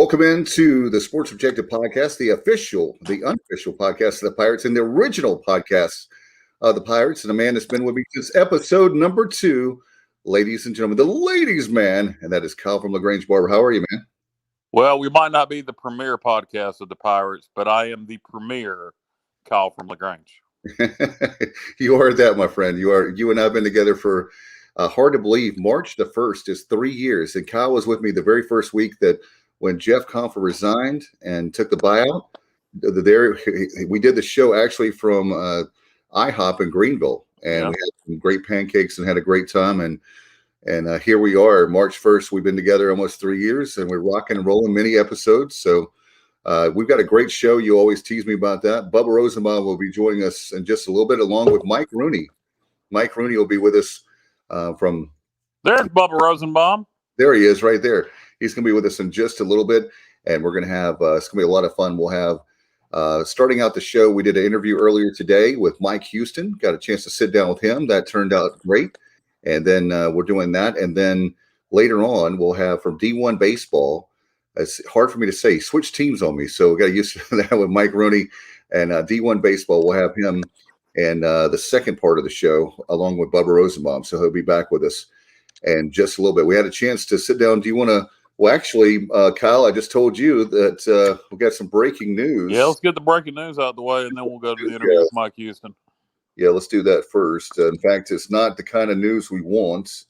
Welcome into the Sports Objective Podcast, the unofficial podcast of the Pirates, and the original podcast of the Pirates. And a man that's been with me since episode number 2, ladies and gentlemen, the ladies' man, and that is Kyle from LaGrange Barber. How are you, man? Well, we might not be the premier podcast of the Pirates, but I am the premier Kyle from LaGrange. You heard that, my friend. You and I have been together for hard to believe. March the 1st is 3 years, and Kyle was with me the very first week that when Jeff Confer resigned and took the buyout. We did the show actually from IHOP in Greenville, and we had some great pancakes and had a great time. And here we are, March 1st. We've been together almost 3 years, and we're rocking and rolling many episodes. So we've got a great show. You always tease me about that. Bubba Rosenbaum will be joining us in just a little bit, along with Mike Rooney. Mike Rooney will be with us from. There's Bubba Rosenbaum. There he is, right there. He's going to be with us in just a little bit, and we're going to have it's going to be a lot of fun. We'll have starting out the show. We did an interview earlier today with Mike Houston. Got a chance to sit down with him. That turned out great. And then we're doing that. And then later on, we'll have from D1 Baseball. It's hard for me to say. Switch teams on me, so we got to use that with Mike Rooney and D1 Baseball. We'll have him and the second part of the show along with Bubba Rosenbaum. So he'll be back with us in just a little bit. We had a chance to sit down. Do you want to? Well, actually, Kyle, I just told you that we got some breaking news. Yeah, let's get the breaking news out of the way, and then we'll go to the interview with Mike Houston. Yeah, let's do that first. In fact, it's not the kind of news we want.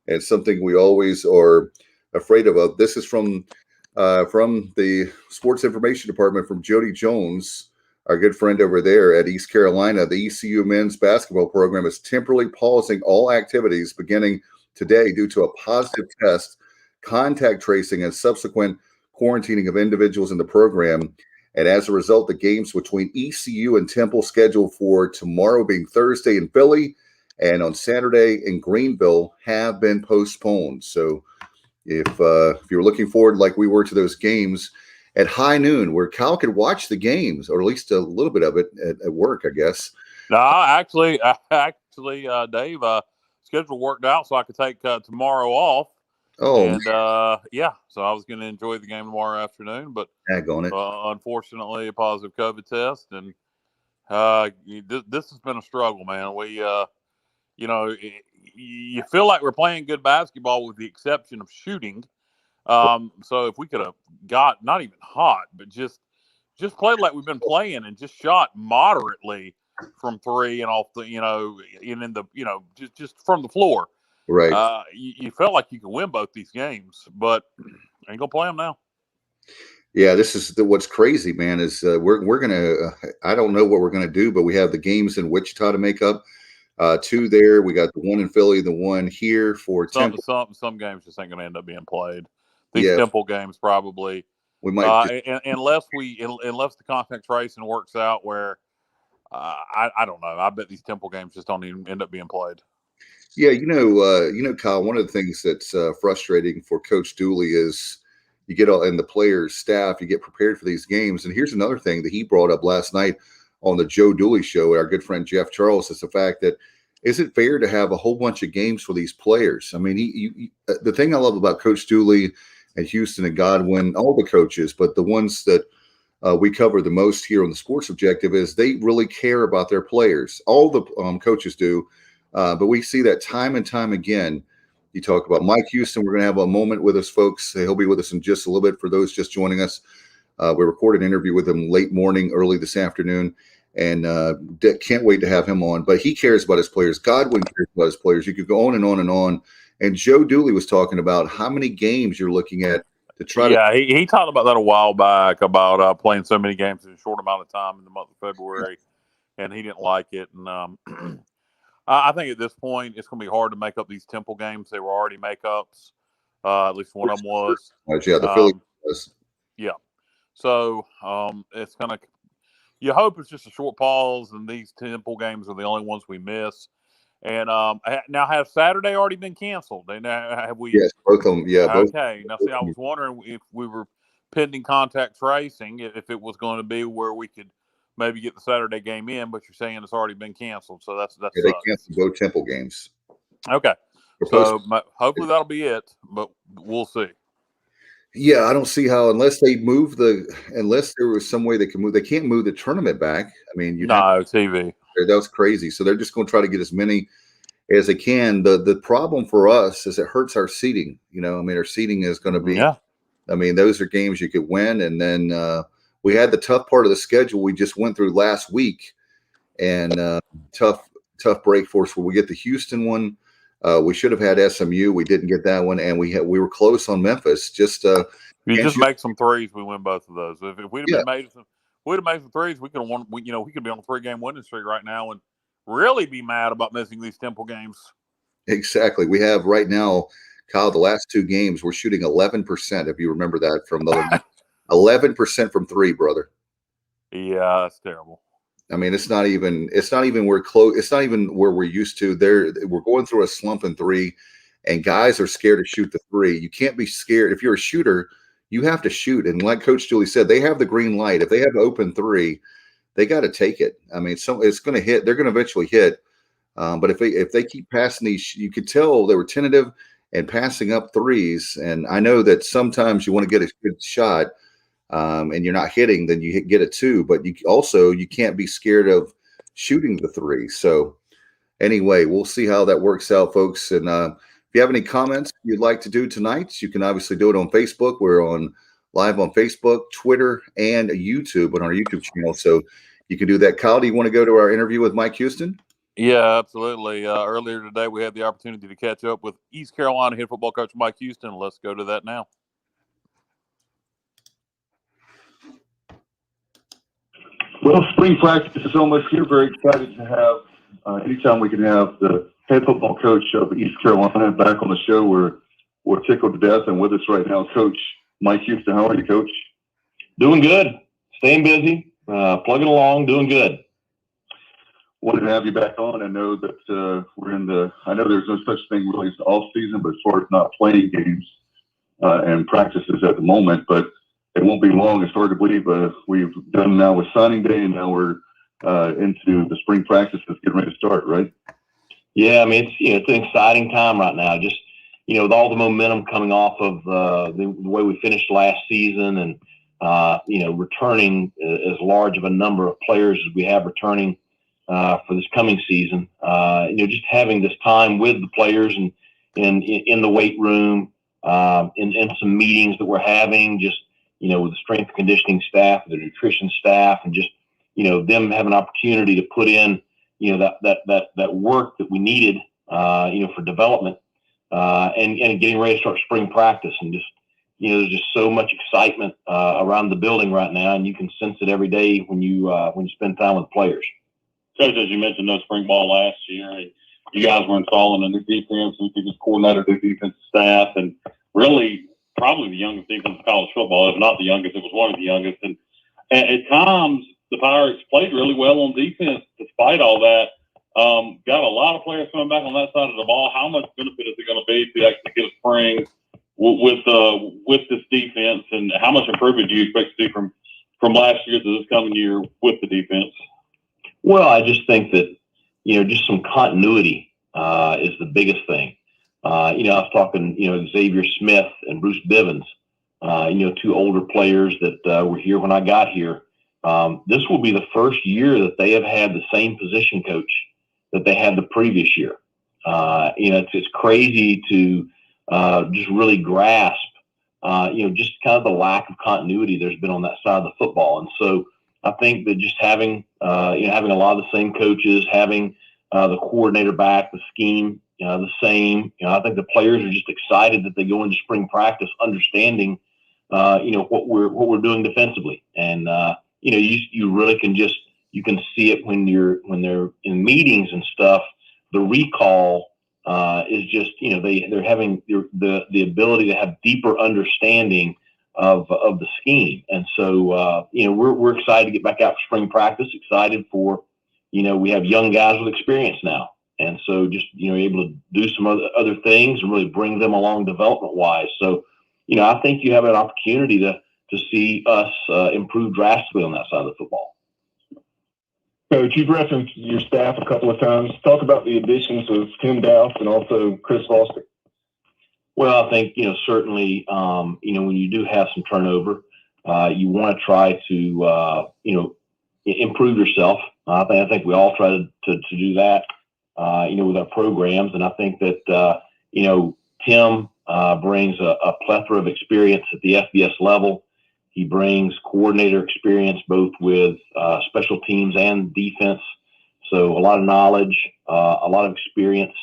It's something we always are afraid of. This is from the Sports Information Department from Jody Jones, our good friend over there at East Carolina. The ECU men's basketball program is temporarily pausing all activities beginning today due to a positive test, contact tracing, and subsequent quarantining of individuals in the program. And as a result, the games between ECU and Temple scheduled for tomorrow, being Thursday in Philly, and on Saturday in Greenville, have been postponed. So if you're looking forward, like we were, to those games at high noon, where Kyle could watch the games, or at least a little bit of it at work, I guess. No, actually, Dave, schedule worked out so I could take tomorrow off. Oh, and so I was going to enjoy the game tomorrow afternoon, but unfortunately, a positive COVID test, and this has been a struggle, man. We, you feel like we're playing good basketball with the exception of shooting. So if we could have got not even hot, but just played like we've been playing and just shot moderately from three and off the, and in the, just from the floor. Right. You felt like you could win both these games, but ain't gonna play them now. Yeah, this is what's crazy, man. Is we're gonna I don't know what we're gonna do, but we have the games in Wichita to make up. 2 there. We got the one in Philly, the one here for Temple. Some games just ain't gonna end up being played. These Temple games probably. We might unless the contact tracing works out where I don't know. I bet these Temple games just don't even end up being played. Yeah, Kyle, one of the things that's frustrating for Coach Dooley is you get all, and the players, staff, you get prepared for these games. And here's another thing that he brought up last night on the Joe Dooley show, our good friend Jeff Charles, is the fact that is it fair to have a whole bunch of games for these players? I mean, the thing I love about Coach Dooley and Houston and Godwin, all the coaches, but the ones that we cover the most here on the Sports Objective is they really care about their players. All the coaches do. But we see that time and time again. You talk about Mike Houston. We're going to have a moment with us, folks. He'll be with us in just a little bit for those just joining us. We recorded an interview with him late morning, early this afternoon, and can't wait to have him on. But he cares about his players. Godwin cares about his players. You could go on and on and on. And Joe Dooley was talking about how many games you're looking at to try to. Yeah, he talked about that a while back about playing so many games in a short amount of time in the month of February, and he didn't like it. And I think at this point it's going to be hard to make up these Temple games. They were already makeups. At least one of them was. Yeah, the Philly was. Yeah. So it's going to – you hope it's just a short pause, and these Temple games are the only ones we miss. And now, has Saturday already been canceled? And have we? Yes, both of them. Yeah. Okay. Now, see, I was wondering if we were pending contact tracing, if it was going to be where we could maybe get the Saturday game in, but you're saying it's already been canceled. So that's yeah, they canceled both Temple games. Okay. So hopefully that'll be it, but we'll see. Yeah, I don't see how unless unless there was some way they can move. They can't move the tournament back. I mean, you'd have No TV. that was crazy. So they're just going to try to get as many as they can. The problem for us is it hurts our seating. I mean, our seating is going to be. Yeah, I mean, those are games you could win, and then we had the tough part of the schedule we just went through last week, and tough break for us. Where we get the Houston one, we should have had SMU. We didn't get that one, and we were close on Memphis. Just if you can't just shoot. make some threes, we win both of those. If we'd have Yeah, been made some, we'd have made some threes. We could have won. We could be on a 3-game winning streak right now and really be mad about missing these Temple games. exactly. We have right now, Kyle. The last two games, we're shooting 11%. If you remember that from the other night, 11% from three, brother. Yeah, that's terrible. I mean, it's not even we're close. It's not even where we're used to. We're going through a slump in three, and guys are scared to shoot the three. You can't be scared. If you're a shooter, you have to shoot. And like Coach Julie said, they have the green light. If they have open three, they got to take it. I mean, it's going to hit. They're going to eventually hit. But if they keep passing these, you could tell they were tentative and passing up threes. And I know that sometimes you want to get a good shot. And you're not hitting, then you get a two. But you can't be scared of shooting the three. So anyway, we'll see how that works out, folks. And if you have any comments you'd like to do tonight, you can obviously do it on Facebook. We're live on Facebook, Twitter, and YouTube on our YouTube channel. So you can do that. Kyle, do you want to go to our interview with Mike Houston? Yeah, absolutely. Earlier today, we had the opportunity to catch up with East Carolina head football coach Mike Houston. Let's go to that now. Well, spring practice is almost here. Very excited to have, anytime we can have the head football coach of East Carolina back on the show, we're tickled to death. And with us right now, Coach Mike Houston. How are you, Coach? Doing good. Staying busy. Plugging along. Doing good. Wanted to have you back on. I know that I know there's no such thing really as off season, but as far as not playing games and practices at the moment, but it won't be long. It's hard to believe we've done now with signing day, and now we're into the spring practices getting ready to start, right? Yeah, I mean, it's an exciting time right now. Just, with all the momentum coming off of the way we finished last season and, returning as large of a number of players as we have returning for this coming season, just having this time with the players and in the weight room, in some meetings that we're having, just, with the strength and conditioning staff, the nutrition staff, and just, them have an opportunity to put in, that work that we needed, for development, and getting ready to start spring practice. And just, there's just so much excitement around the building right now, and you can sense it every day when you spend time with players. Coach, as you mentioned, no spring ball last year. You guys were installing a new defense, new defense coordinator, new defense staff, and really probably the youngest defense in college football. If not the youngest, it was one of the youngest. And at times, the Pirates played really well on defense despite all that. Got a lot of players coming back on that side of the ball. How much benefit is it going to be to actually get a spring with this defense, and how much improvement do you expect to see from last year to this coming year with the defense? Well, I just think that, just some continuity is the biggest thing. I was talking, Xavier Smith and Bruce Bivens, two older players that were here when I got here. This will be the first year that they have had the same position coach that they had the previous year. It's crazy to just really grasp, just kind of the lack of continuity there's been on that side of the football. And so I think that just having a lot of the same coaches, having the coordinator back, the scheme, the same, I think the players are just excited that they go into spring practice understanding, what we're doing defensively. And, you really you can see it when they're in meetings and stuff. The recall is just, they're having the ability to have deeper understanding of the scheme. And so, we're excited to get back out for spring practice, excited for, we have young guys with experience now. And so just, able to do some other things and really bring them along development wise. So, I think you have an opportunity to see us improve drastically on that side of the football. Coach, you've referenced your staff a couple of times. Talk about the additions of Tim Dowse and also Chris Foster. Well, I think, certainly, when you do have some turnover, you want to try to, improve yourself. I think we all try to do that, with our programs. And I think that, Tim brings a plethora of experience at the FBS level. He brings coordinator experience both with special teams and defense. So a lot of knowledge, a lot of experience.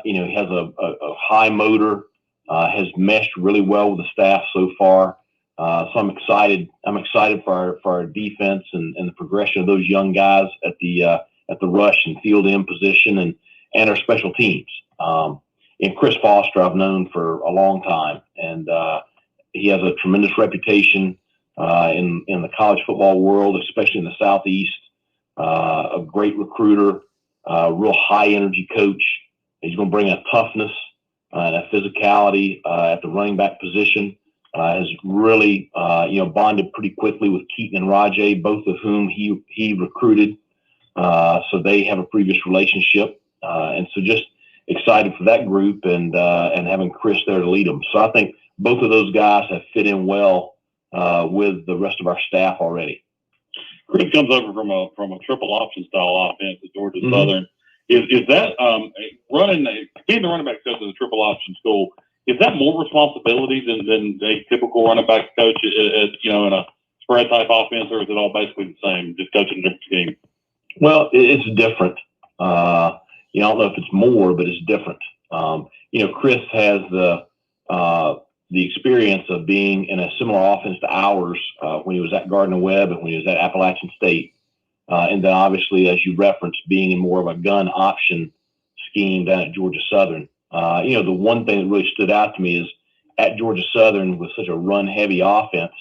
He has a high motor, has meshed really well with the staff so far. So I'm excited. I'm excited for our defense and the progression of those young guys at the rush and field end position and our special teams. And Chris Foster, I've known for a long time, and he has a tremendous reputation in the college football world, especially in the Southeast. A great recruiter, a real high energy coach. He's going to bring a toughness and a physicality at the running back position. Has really, bonded pretty quickly with Keaton and Rajay, both of whom he recruited. So they have a previous relationship, and so just excited for that group and having Chris there to lead them. So I think both of those guys have fit in well with the rest of our staff already. Chris comes over from a triple option style offense at Georgia Southern. Is that being the running back coach of the triple option school? Is that more responsibility than a typical running back coach in a spread type offense, or is it all basically the same, just coaching a different team? Well, it's different. I don't know if it's more, but it's different. Chris has the experience of being in a similar offense to ours when he was at Gardner Webb and when he was at Appalachian State. And then obviously, as you referenced, being in more of a gun option scheme down at Georgia Southern. The one thing that really stood out to me is at Georgia Southern with such a run heavy offense,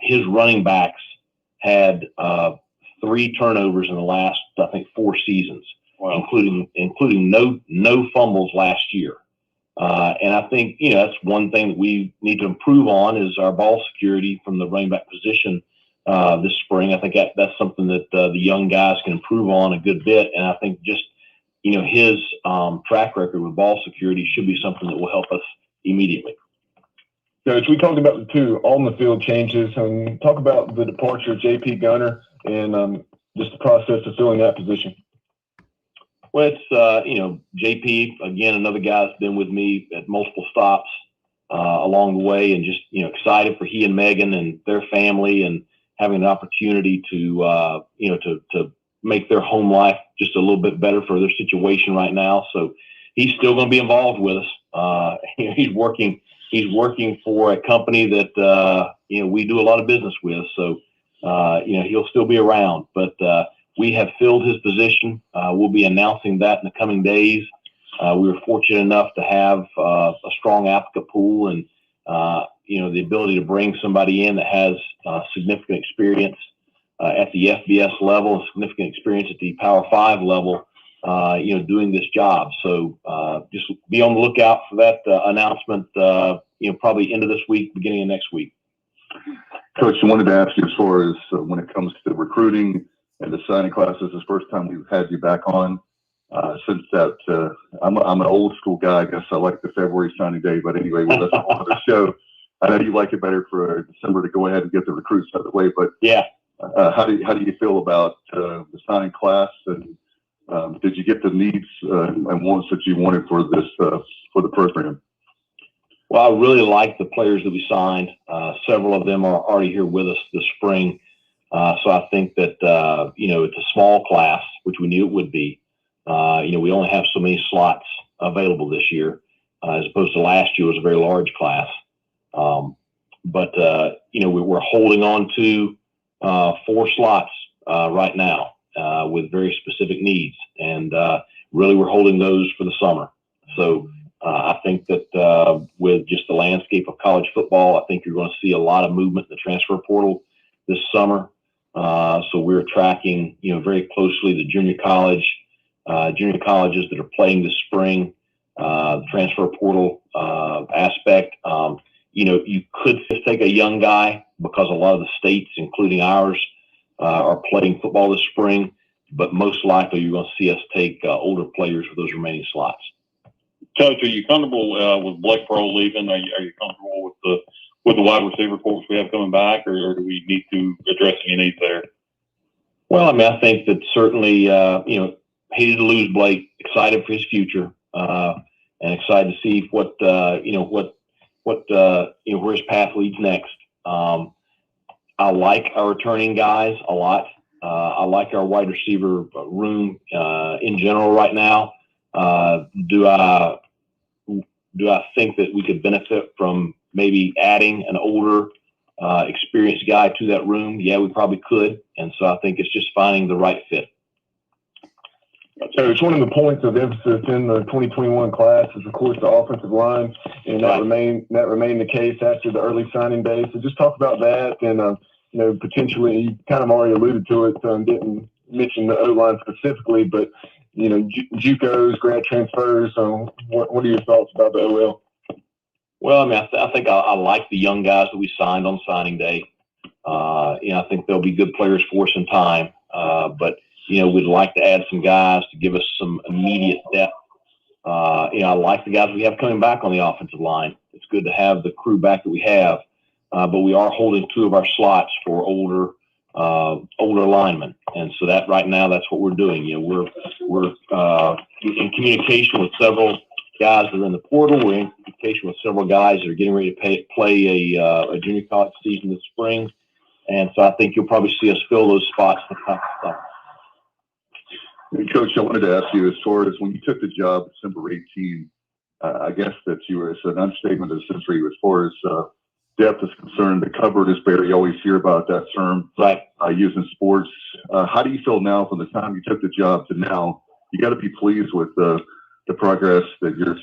his running backs had 3 turnovers in the last, I think, 4 seasons, wow, including no fumbles last year. And I think, that's one thing that we need to improve on is our ball security from the running back position this spring. I think that's something that the young guys can improve on a good bit. And I think just, his track record with ball security should be something that will help us immediately. Coach, we talked about the 2 on-the-field changes, and talk about the departure of J.P. Gunner and just the process of filling that position. Well, it's, JP, again, another guy that's been with me at multiple stops along the way, and just, excited for he and Megan and their family and having an opportunity to make their home life just a little bit better for their situation right now. So he's still going to be involved with us. He's working for a company that, we do a lot of business with. So, he'll still be around, but we have filled his position. We'll be announcing that in the coming days. We were fortunate enough to have a strong applicant pool and, the ability to bring somebody in that has significant experience at the FBS level and significant experience at the Power 5 level, doing this job. So just be on the lookout for that announcement, probably end of this week, beginning of next week. Coach, I wanted to ask you as far as when it comes to recruiting and the signing classes, this is the first time we've had you back on since that. I'm an old school guy. I guess I like the February signing day, but anyway, well, that's on the show. I know you like it better for December to go ahead and get the recruits out of the way, but yeah. How do you feel about the signing class, and did you get the needs and wants that you wanted for this for the program? Well, I really like the players that we signed. Several of them are already here with us this spring. So I think that, it's a small class, which we knew it would be. We only have so many slots available this year, as opposed to last year was a very large class. But we're holding on to 4 slots right now with very specific needs. And really we're holding those for the summer. So I think that with just the landscape of college football, I think you're going to see a lot of movement in the transfer portal this summer. So we're tracking, very closely the junior colleges that are playing this spring, the transfer portal aspect. You could just take a young guy because a lot of the states, including ours, are playing football this spring, but most likely you're going to see us take older players for those remaining slots. Coach, are you comfortable with Blake Pearl leaving? Are you comfortable with the wide receiver corps we have coming back, or do we need to address any needs there? Well, I mean, I think that certainly, hated to lose Blake, excited for his future, and excited to see what where his path leads next. I like our returning guys a lot. I like our wide receiver room in general right now. Do I think that we could benefit from maybe adding an older, experienced guy to that room? Yeah, we probably could. And so I think it's just finding the right fit. So it's one of the points of emphasis in the 2021 class is, of course, the offensive line, and that remained the case after the early signing day. So just talk about that, and potentially, you kind of already alluded to it. Didn't mention the O-line specifically, but JUCOs, grad transfers. What are your thoughts about the OL? Well, I mean, I think I like the young guys that we signed on signing day. I think they'll be good players for us in time, but we'd like to add some guys to give us some immediate depth. I like the guys we have coming back on the offensive line. It's good to have the crew back that we have, but we are holding 2 of our slots for older linemen, and so that right now that's what we're doing. We're in communication with several guys that are in the portal. We're in communication with several guys that are getting ready to play a junior college season this spring, and so I think you'll probably see us fill those spots in the summer. Coach, I wanted to ask you, as far as when you took the job December 18, I guess that it's an understatement of the century as far as depth is concerned. The cupboard is bare. You always hear about that term, right? Used in sports. How do you feel now from the time you took the job to now? You got to be pleased with the progress that your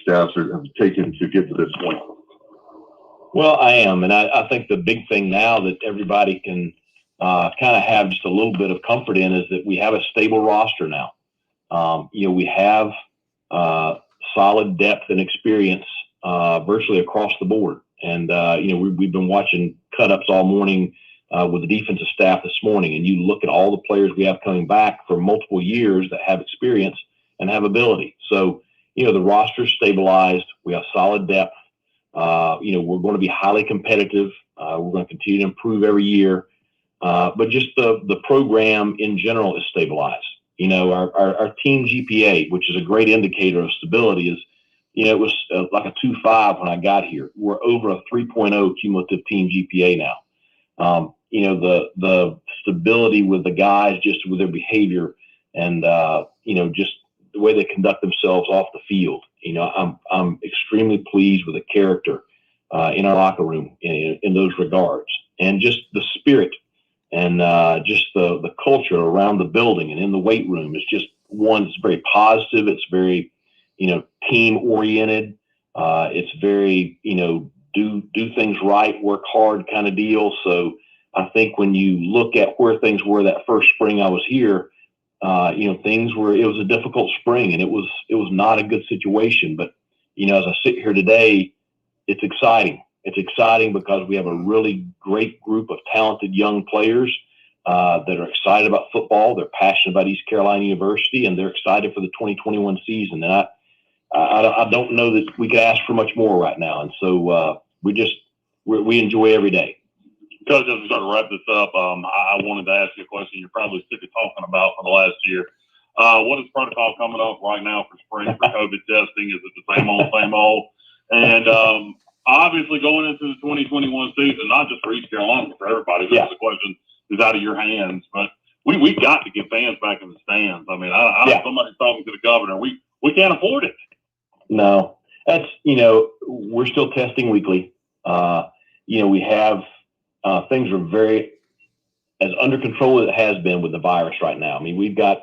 staffs have taken to get to this point. Well, I am, and I think the big thing now that everybody can kind of have just a little bit of comfort in is that we have a stable roster now. We have solid depth and experience virtually across the board. And, we've been watching cut-ups all morning with the defensive staff this morning, and you look at all the players we have coming back for multiple years that have experience and have ability. So, the roster's stabilized. We have solid depth. We're going to be highly competitive. We're going to continue to improve every year. But just the program in general is stabilized. Our team GPA, which is a great indicator of stability, is, it was like a 2.5 when I got here. We're over a 3.0 cumulative team GPA now. The stability with the guys, just with their behavior and, just the way they conduct themselves off the field. I'm extremely pleased with the character in our locker room in those regards, and just the spirit and just the culture around the building and in the weight room is just one. It's very positive. It's very, team oriented. It's very, do things right, work hard kind of deal. So I think when you look at where things were that first spring I was here, it was a difficult spring, and it was not a good situation. But, as I sit here today, it's exciting. It's exciting because we have a really great group of talented young players that are excited about football. They're passionate about East Carolina University, and they're excited for the 2021 season. And I don't know that we could ask for much more right now. And so we enjoy every day. Coach, as we start to wrap this up, I wanted to ask you a question you're probably sick of talking about for the last year. What is protocol coming up right now for spring for COVID testing? Is it the same old? And obviously going into the 2021 season, not just for East Carolina, but for everybody, this is a question is out of your hands. But we got to get fans back in the stands. I mean, somebody's talking to the governor. We can't afford it. No, that's, we're still testing weekly. We have things are very as under control as it has been with the virus right now. I mean, we do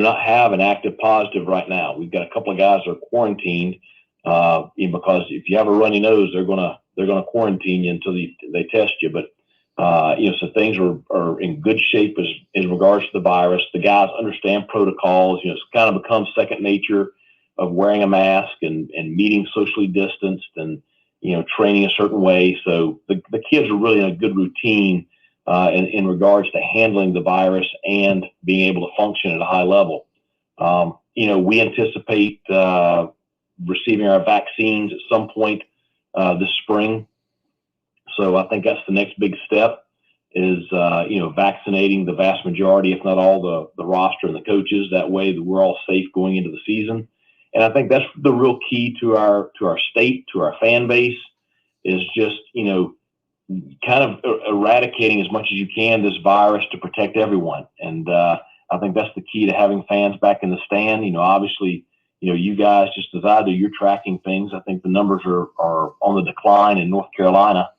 not have an active positive right now. We've got a couple of guys that are quarantined because if you have a runny nose, they're gonna quarantine you until they test you. But so things are in good shape in regards to the virus. The guys understand protocols. It's kind of become second nature of wearing a mask and meeting socially distanced and training a certain way. So the kids are really in a good routine in regards to handling the virus and being able to function at a high level. we anticipate receiving our vaccines at some point this spring. So I think that's the next big step is, vaccinating the vast majority, if not all the roster and the coaches. That way that we're all safe going into the season. And I think that's the real key to our state, to our fan base, is just, kind of eradicating as much as you can this virus to protect everyone. And I think that's the key to having fans back in the stand. Obviously, you guys, just as I do, you're tracking things. I think the numbers are on the decline in North Carolina.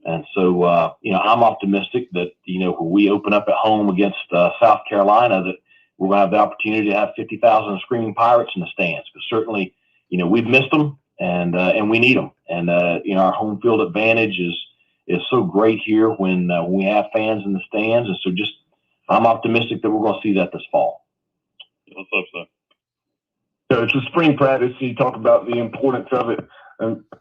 And so, I'm optimistic that, when we open up at home against South Carolina, that we're going to have the opportunity to have 50,000 screaming Pirates in the stands. Because certainly, we've missed them and we need them. And, our home field advantage is so great here when we have fans in the stands. And so I'm optimistic that we're going to see that this fall. Let's hope so. So it's a spring practice. You talk about the importance of it.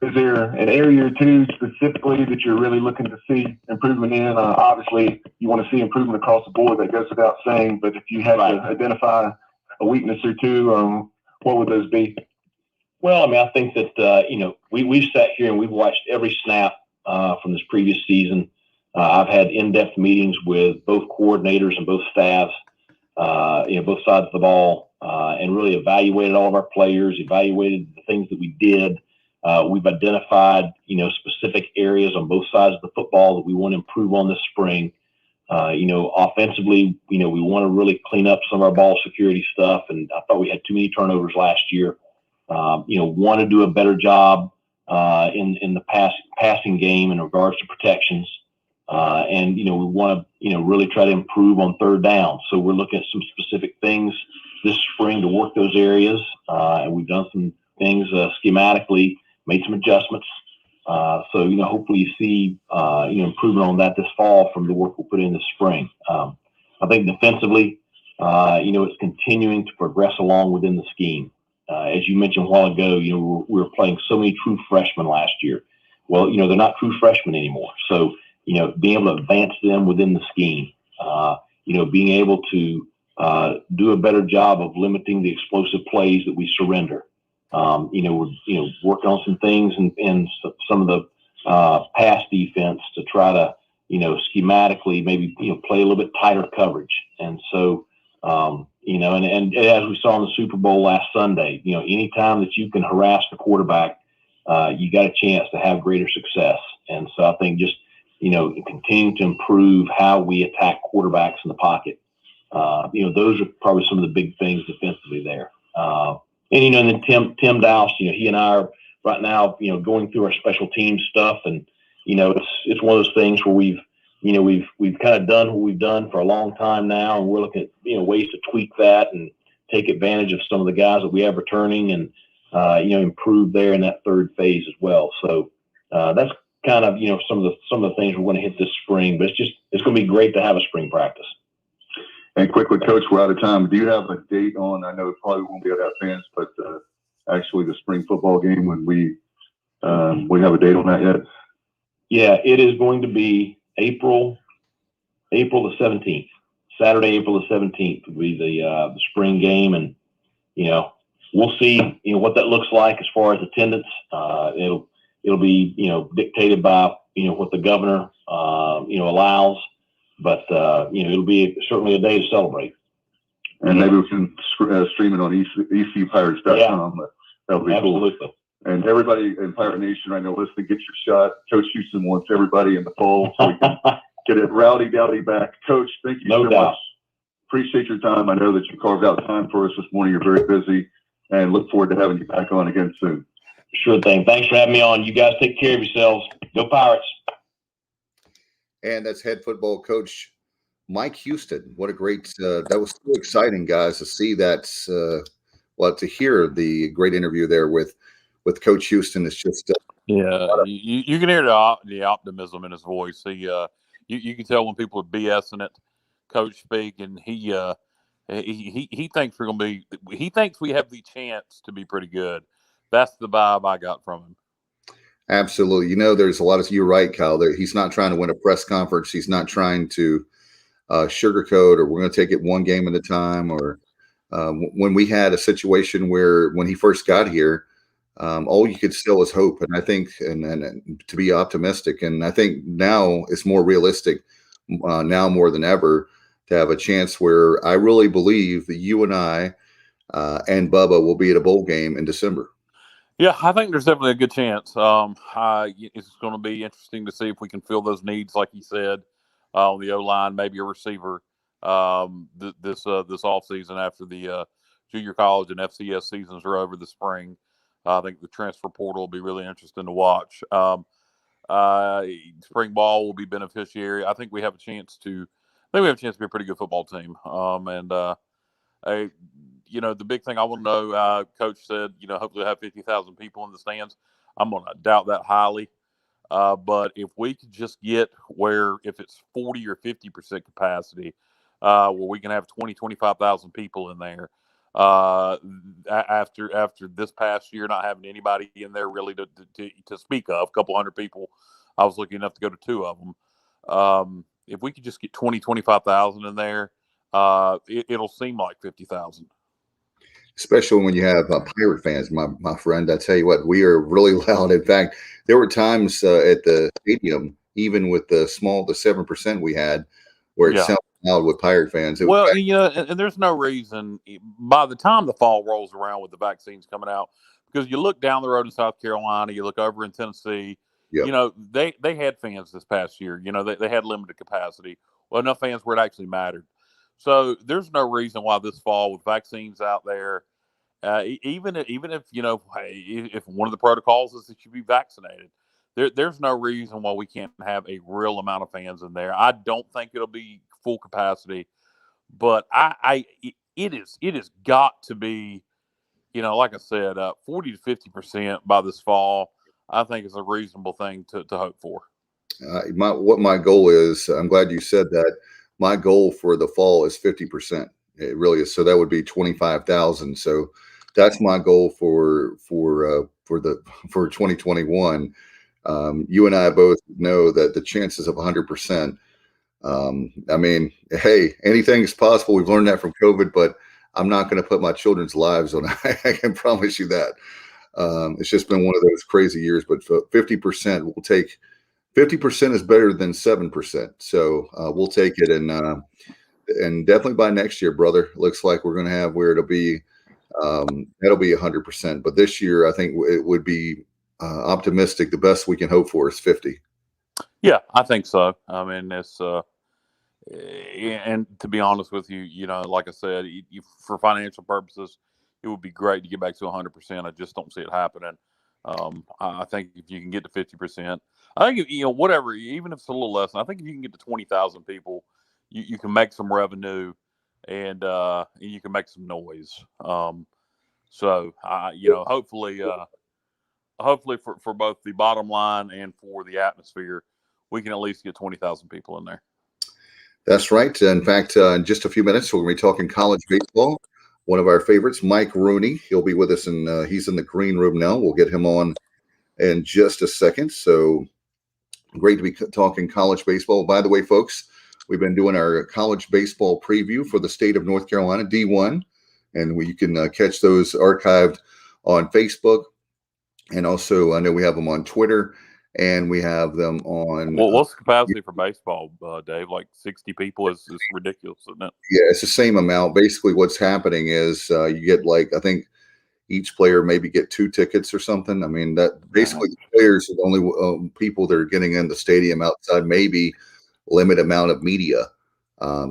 Is there an area or two specifically that you're really looking to see improvement in? Obviously, you want to see improvement across the board. That goes without saying. But if you had to identify a weakness or two, what would those be? Well, I think that, we've sat here and we've watched every snap from this previous season. I've had in-depth meetings with both coordinators and both staffs, both sides of the ball, and really evaluated all of our players, evaluated the things that we did. We've identified, specific areas on both sides of the football that we want to improve on this spring. Offensively, we want to really clean up some of our ball security stuff. And I thought we had too many turnovers last year. Want to do a better job in the passing game in regards to protections. And, we want to, really try to improve on third down. So we're looking at some specific things this spring to work those areas. And we've done some things schematically, made some adjustments. So, hopefully you see, improvement on that this fall from the work we'll put in this spring. I think defensively, it's continuing to progress along within the scheme. As you mentioned a while ago, we were playing so many true freshmen last year. Well, they're not true freshmen anymore. So, being able to advance them within the scheme, being able to do a better job of limiting the explosive plays that we surrender. We're working on some things in some of the pass defense to try to, schematically maybe, play a little bit tighter coverage. And so, and as we saw in the Super Bowl last Sunday, anytime that you can harass the quarterback, you got a chance to have greater success. And so I think just, continue to improve how we attack quarterbacks in the pocket. Those are probably some of the big things defensively there. And then Tim Dowse, he and I are right now, going through our special team stuff, and it's one of those things where we've kind of done what we've done for a long time now, and we're looking at ways to tweak that and take advantage of some of the guys that we have returning, and improve there in that third phase as well. So that's kind of some of the things we're going to hit this spring, but it's going to be great to have a spring practice. And quickly, Coach, we're out of time. Do you have a date on? I know it probably won't be able to have fans, but actually the spring football game, when we have a date on that yet? Yeah, it is going to be April the 17th. Saturday, April the 17th will be the spring game, and we'll see what that looks like as far as attendance. It'll be dictated by what the governor allows. But, it'll be certainly a day to celebrate. And maybe we can stream it on ECUPirates.com. Yeah. That'll be absolutely cool. And everybody in Pirate Nation right now, listening, get your shot. Coach Houston wants everybody in the fold so we can get it rowdy back. Coach, thank you so much. Appreciate your time. I know that you carved out time for us this morning. You're very busy, and look forward to having you back on again soon. Sure thing. Thanks for having me on. You guys take care of yourselves. Go Pirates. And that's head football coach Mike Houston. What a great that was so exciting, guys, to see that. To hear the great interview there with Coach Houston. It's just you can hear the optimism in his voice. He you can tell when people are BSing it, Coach speak, and he thinks we're gonna be. He thinks we have the chance to be pretty good. That's the vibe I got from him. Absolutely. There's a lot of, you're right, Kyle, he's not trying to win a press conference. He's not trying to sugarcoat, or we're going to take it one game at a time, or when we had a situation where when he first got here, all you could still was hope. And I think, and to be optimistic. And I think now it's more realistic now more than ever to have a chance where I really believe that you and I and Bubba will be at a bowl game in December. Yeah, I think there's definitely a good chance. It's going to be interesting to see if we can fill those needs, like you said, on the O line, maybe a receiver this off season after the junior college and FCS seasons are over this spring. I think the transfer portal will be really interesting to watch. Spring ball will be beneficiary. I think we have a chance to. I think we have a chance to be a pretty good football team. The big thing I want to know, Coach said, hopefully have 50,000 people in the stands. I'm going to doubt that highly. But if we could just get where, if it's 40 or 50% capacity, where we can have 25,000 people in there, after this past year not having anybody in there really to speak of, a couple hundred people, I was lucky enough to go to 2 of them. If we could just get 25,000 in there, it'll seem like 50,000. Especially when you have Pirate fans, my friend. I tell you what, we are really loud. In fact, there were times at the stadium, even with the 7% we had, where it sounded loud with Pirate fans. And there's no reason by the time the fall rolls around with the vaccines coming out, because you look down the road in South Carolina, you look over in Tennessee, they had fans this past year. They had limited capacity. Well, enough fans where it actually mattered. So there's no reason why this fall with vaccines out there, even if if one of the protocols is that you be vaccinated, there's no reason why we can't have a real amount of fans in there. I don't think it'll be full capacity, but it has got to be, like I said, 40 to 50% by this fall. I think is a reasonable thing to hope for. What my goal is, I'm glad you said that. My goal for the fall is 50%. It really is. So that would be 25,000. So that's my goal for 2021. You and I both know that the chances of 100%. I mean, hey, anything is possible. We've learned that from COVID, but I'm not going to put my children's lives on it. I can promise you that. It's just been one of those crazy years, but 50% we'll take. 50% is better than 7%. So we'll take it. And definitely by next year, brother, looks like we're going to have where that'll be 100%. But this year, I think it would be optimistic. The best we can hope for is 50. Yeah, I think so. I mean, it's and to be honest with you, like I said, for financial purposes, it would be great to get back to 100%. I just don't see it happening. I think if you can get to 50%, I think whatever, even if it's a little less, I think if you can get to 20,000 people, you can make some revenue, and you can make some noise. So hopefully for both the bottom line and for the atmosphere, we can at least get 20,000 people in there. That's right. In fact, in just a few minutes, we're going to be talking college baseball. One of our favorites, Mike Rooney. He'll be with us, and he's in the green room now. We'll get him on in just a second. So great to be talking college baseball. By the way, folks, we've been doing our college baseball preview for the state of North Carolina, D1, and you can catch those archived on Facebook. And also, I know we have them on Twitter, and we have them on. Well, what's the capacity for baseball, Dave? Like 60 people is ridiculous, isn't it? Yeah, it's the same amount. Basically, what's happening is you get I think each player maybe get 2 tickets or something. I mean, that basically the players are the only people that are getting in the stadium outside, maybe limited amount of media. Maybe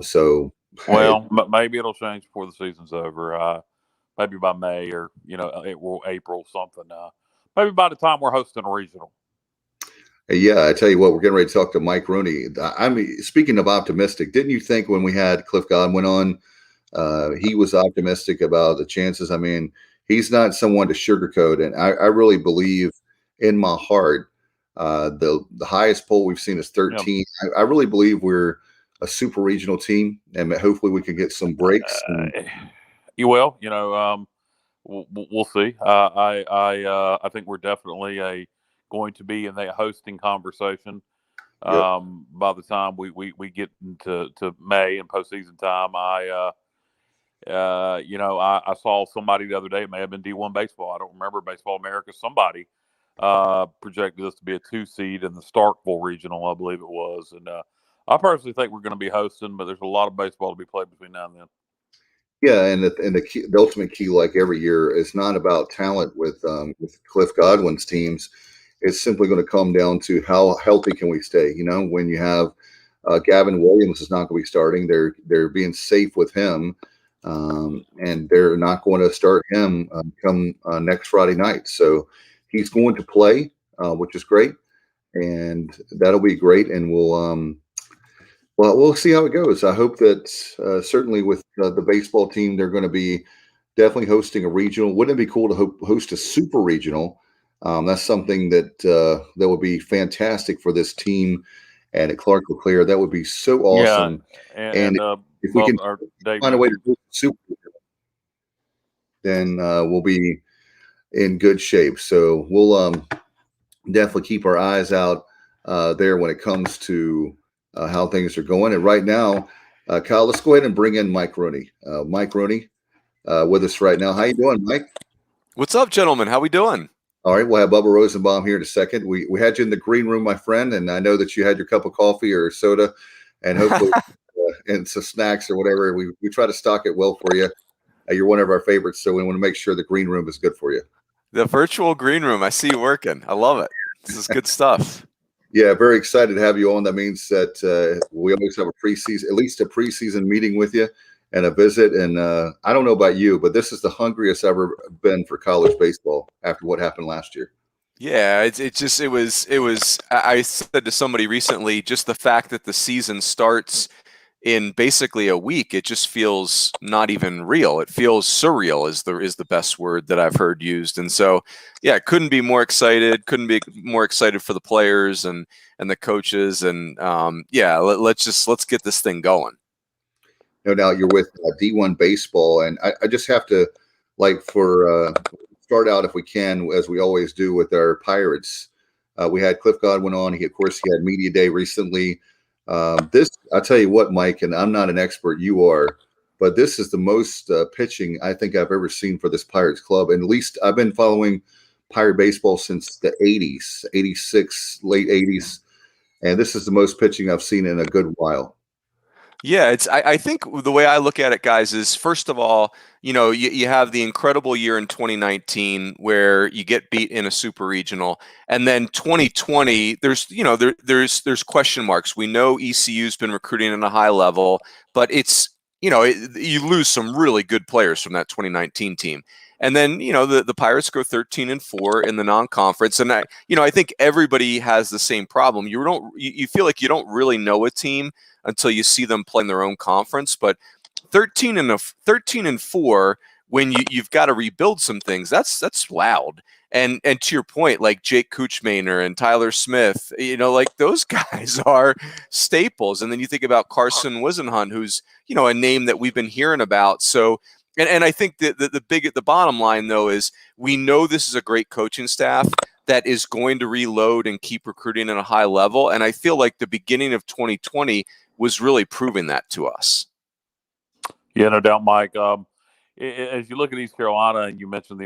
it'll change before the season's over. Maybe by May or April something. Maybe by the time we're hosting a regional. Yeah, I tell you what, we're getting ready to talk to Mike Rooney. I mean, speaking of optimistic, didn't you think when we had Cliff Godwin on, he was optimistic about the chances? I mean, he's not someone to sugarcoat, and I really believe in my heart the highest poll we've seen is 13. Yep. I really believe we're a super regional team, and hopefully we can get some breaks. We'll see. I think we're definitely going to be in that hosting conversation. By the time we get into May and postseason time, I saw somebody the other day, it may have been D1 Baseball. I don't remember Baseball America. Somebody projected us to be a 2 seed in the Starkville regional, I believe it was. And I personally think we're going to be hosting, but there's a lot of baseball to be played between now and then. Yeah, and the ultimate key, like every year, is not about talent with Cliff Godwin's teams. It's simply going to come down to how healthy can we stay. When you have Gavin Williams is not going to be starting, they're being safe with him, and they're not going to start him come next Friday night. So he's going to play, which is great, and that'll be great. And we'll see how it goes. I hope that certainly with the baseball team, they're going to be definitely hosting a regional. Wouldn't it be cool to host a super regional? That's something that would be fantastic for this team. And at Clark LeClaire, that would be so awesome. Yeah, and if we can find a way to do super, then we'll be in good shape. So we'll definitely keep our eyes out there when it comes to how things are going. And right now, Kyle, let's go ahead and bring in Mike Rooney. Mike Rooney with us right now. How you doing, Mike? What's up, gentlemen? How we doing? All right, we'll have Bubba Rosenbaum here in a second. We had you in the green room, my friend, and I know that you had your cup of coffee or soda, and hopefully and some snacks or whatever. We try to stock it well for you. You're one of our favorites, so we want to make sure the green room is good for you. The virtual green room. I see you working. I love it. This is good stuff. Yeah, very excited to have you on. That means that we always have at least a preseason meeting with you and a visit. And I don't know about you, but this is the hungriest I've ever been for college baseball after what happened last year. Yeah, it was. I said to somebody recently, just the fact that the season starts in basically a week, it just feels not even real. It feels surreal is the best word that I've heard used. And so, yeah, couldn't be more excited. Couldn't be more excited for the players and the coaches. And let's get this thing going. No doubt you're with D1 Baseball, and I just have to start out if we can, as we always do with our Pirates. We had Cliff Godwin on. He had Media Day recently. I tell you what, Mike, and I'm not an expert, you are, but this is the most pitching I think I've ever seen for this Pirates club. And at least I've been following Pirate baseball since the 80s, 86, late 80s. And this is the most pitching I've seen in a good while. Yeah, I think the way I look at it, guys, is first of all, you have the incredible year in 2019 where you get beat in a super regional, and then 2020, there's question marks. We know ECU's been recruiting at a high level, but it's you lose some really good players from that 2019 team. And then, the Pirates go 13-4 in the non-conference. And I think everybody has the same problem. You feel like you don't really know a team until you see them play in their own conference. But 13-4, when you've got to rebuild some things, that's loud. And to your point, like Jake Kuchmaner and Tyler Smith, like those guys are staples. And then you think about Carson Wisenhunt, who's, a name that we've been hearing about. So, and I think that the bottom line, though, is we know this is a great coaching staff that is going to reload and keep recruiting at a high level. And I feel like the beginning of 2020 was really proving that to us. Yeah, no doubt, Mike. As you look at East Carolina, and you mentioned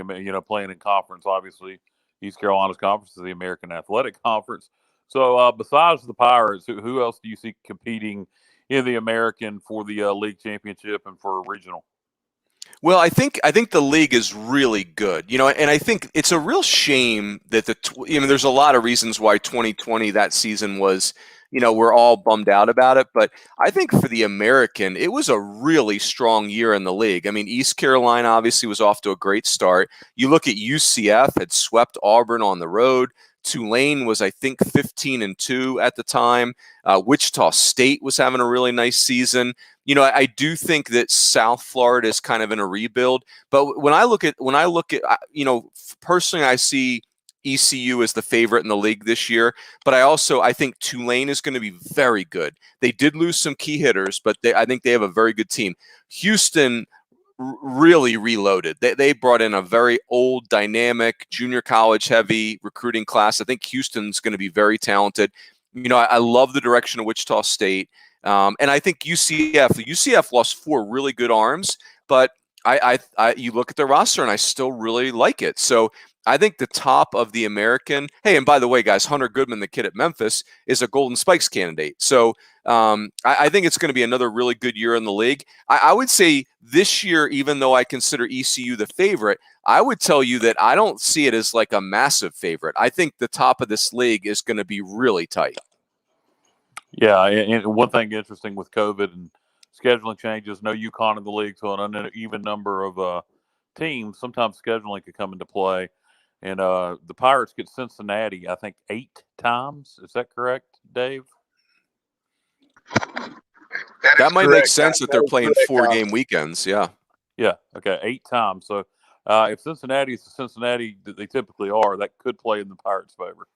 playing in conference, obviously East Carolina's conference is the American Athletic Conference. So besides the Pirates, who else do you see competing in the American for the league championship and for a regional? Well, I think the league is really good, and I think it's a real shame that there's a lot of reasons why 2020, that season was, we're all bummed out about it. But I think for the American, it was a really strong year in the league. I mean, East Carolina obviously was off to a great start. You look at UCF had swept Auburn on the road. Tulane was, I think, 15-2 at the time. Wichita State was having a really nice season. I do think that South Florida is kind of in a rebuild. But when I look at, personally, I see ECU as the favorite in the league this year. But I think Tulane is going to be very good. They did lose some key hitters, but I think they have a very good team. Houston really reloaded. They brought in a very old, dynamic, junior college heavy recruiting class. I think Houston's going to be very talented. I love the direction of Wichita State. And I think UCF lost 4 really good arms, but you look at the roster and I still really like it. So I think the top of the American. Hey, and by the way, guys, Hunter Goodman, the kid at Memphis, is a Golden Spikes candidate. So I think it's going to be another really good year in the league. I would say this year, even though I consider ECU the favorite, I would tell you that I don't see it as like a massive favorite. I think the top of this league is going to be really tight. Yeah, and one thing interesting with COVID and scheduling changes, no UConn in the league, so an uneven number of teams. Sometimes scheduling could come into play. And the Pirates get Cincinnati, I think, 8 times. Is that correct, Dave? That might make sense that they're playing 4-game weekends. Yeah. Yeah. Okay. 8 times. So if Cincinnati is the Cincinnati that they typically are, that could play in the Pirates' favor.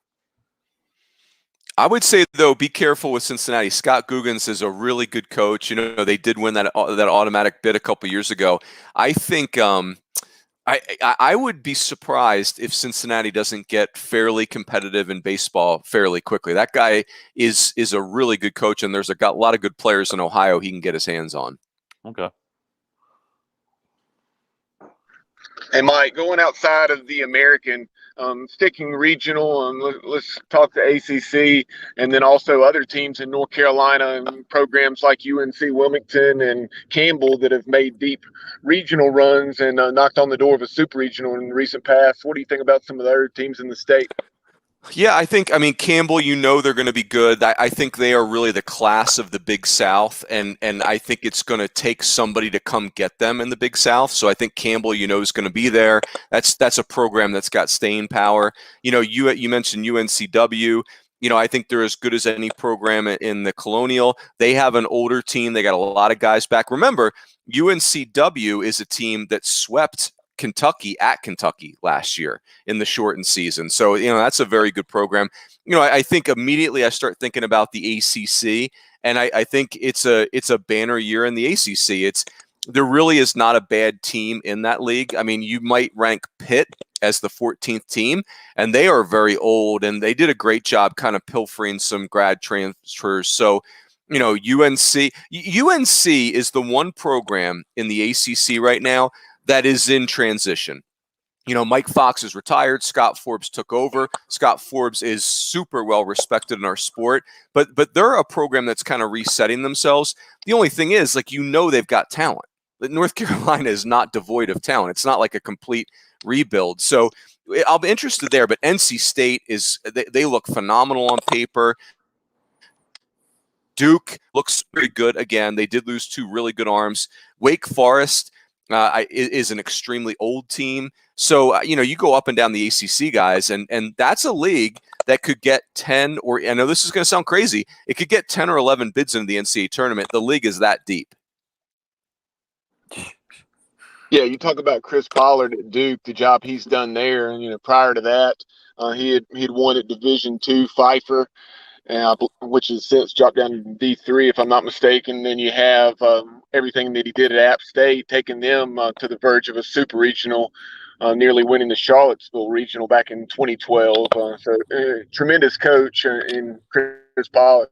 I would say, though, be careful with Cincinnati. Scott Guggens is a really good coach. They did win that automatic bid a couple years ago. I think I would be surprised if Cincinnati doesn't get fairly competitive in baseball fairly quickly. That guy is a really good coach, and there's a lot of good players in Ohio he can get his hands on. Okay. Hey, Mike, going outside of the American, sticking regional, let's talk to ACC, and then also other teams in North Carolina and programs like UNC Wilmington and Campbell that have made deep regional runs and knocked on the door of a super regional in the recent past. What do you think about some of the other teams in the state? Yeah, I mean, Campbell, they're going to be good. I think they are really the class of the Big South, and I think it's going to take somebody to come get them in the Big South. So I think Campbell, is going to be there. That's a program that's got staying power. You mentioned UNCW. I think they're as good as any program in the Colonial. They have an older team. They got a lot of guys back. Remember, UNCW is a team that swept Kentucky at Kentucky last year in the shortened season. So, that's a very good program. I think immediately I start thinking about the ACC, and I think it's a banner year in the ACC. There really is not a bad team in that league. I mean, you might rank Pitt as the 14th team, and they are very old, and they did a great job kind of pilfering some grad transfers. So, UNC is the one program in the ACC right now that is in transition. Mike Fox is retired. Scott Forbes took over. Scott Forbes is super well respected in our sport, but they're a program that's kind of resetting themselves. The only thing is, they've got talent. North Carolina is not devoid of talent. It's not like a complete rebuild. So I'll be interested there, but NC State they look phenomenal on paper. Duke looks very good. Again, they did lose 2 really good arms. Wake Forest is an extremely old team. So, you go up and down the ACC, guys, and that's a league that could get 10 or, I know this is going to sound crazy, it could get 10 or 11 bids into the NCAA tournament. The league is that deep. Yeah, you talk about Chris Pollard at Duke, the job he's done there. And, prior to that, he had won at Division II Pfeiffer, which has since dropped down to D3, if I'm not mistaken. Then you have everything that he did at App State, taking them to the verge of a super regional, nearly winning the Charlottesville regional back in 2012. Tremendous coach in Chris Pollard.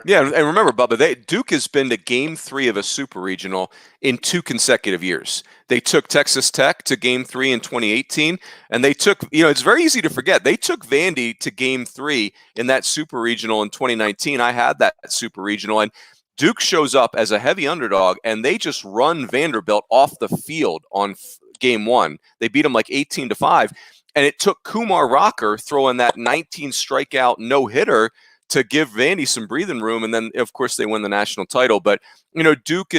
Yeah, and remember, Bubba, Duke has been to Game 3 of a Super Regional in 2 consecutive years. They took Texas Tech to Game 3 in 2018, and they took, it's very easy to forget, they took Vandy to Game 3 in that Super Regional in 2019. I had that Super Regional, and Duke shows up as a heavy underdog, and they just run Vanderbilt off the field on Game 1. They beat them like 18-5, and it took Kumar Rocker throwing that 19 strikeout no-hitter to give Vandy some breathing room. And then, of course, they win the national title. But, Duke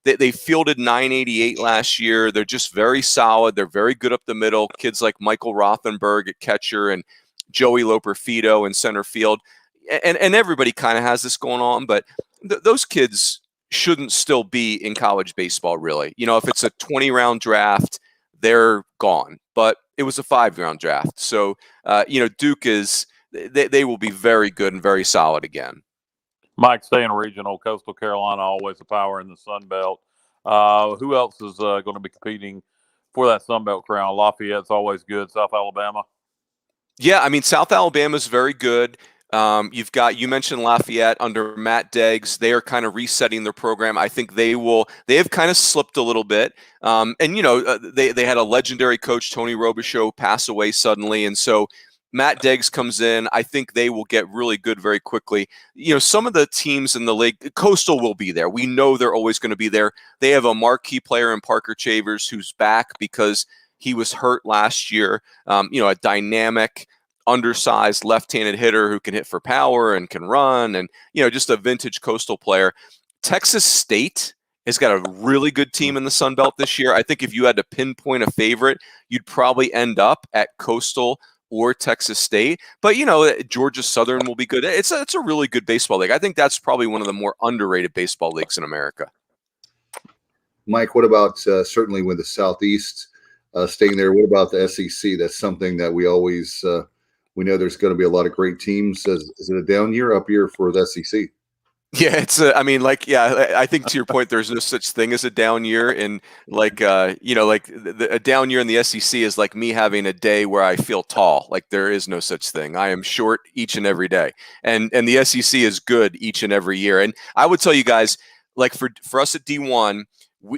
they fielded 988 last year. They're just very solid. They're very good up the middle. Kids like Michael Rothenberg at catcher and Joey Loperfido in center field. And everybody kind of has this going on. But those kids shouldn't still be in college baseball, really. If it's a 20-round draft, they're gone. But it was a 5-round draft. So, Duke is... They will be very good and very solid again. Mike, staying regional, Coastal Carolina, always a power in the Sun Belt. Who else is going to be competing for that Sun Belt crown? Lafayette's always good. South Alabama? Yeah, I mean, South Alabama's very good. You mentioned Lafayette under Matt Deggs. They are kind of resetting their program. I think they have kind of slipped a little bit. They had a legendary coach, Tony Robichaux, pass away suddenly. And so Matt Deggs comes in. I think they will get really good very quickly. Some of the teams in the league, Coastal will be there. We know they're always going to be there. They have a marquee player in Parker Chavers who's back because he was hurt last year. A dynamic, undersized left-handed hitter who can hit for power and can run, and just a vintage Coastal player. Texas State has got a really good team in the Sun Belt this year. I think if you had to pinpoint a favorite, you'd probably end up at Coastal or Texas State. But Georgia Southern will be good. It's a really good baseball league. I think that's probably one of the more underrated baseball leagues in America. Mike, what about certainly with the Southeast staying there? What about the SEC? That's something that we always we know there's going to be a lot of great teams. Is it a down year, up year for the SEC? Yeah, I think to your point, there's no such thing as a down year. And a down year in the SEC is like me having a day where I feel tall. Like there is no such thing. I am short each and every day. And the SEC is good each and every year. And I would tell you guys, like for us at D1,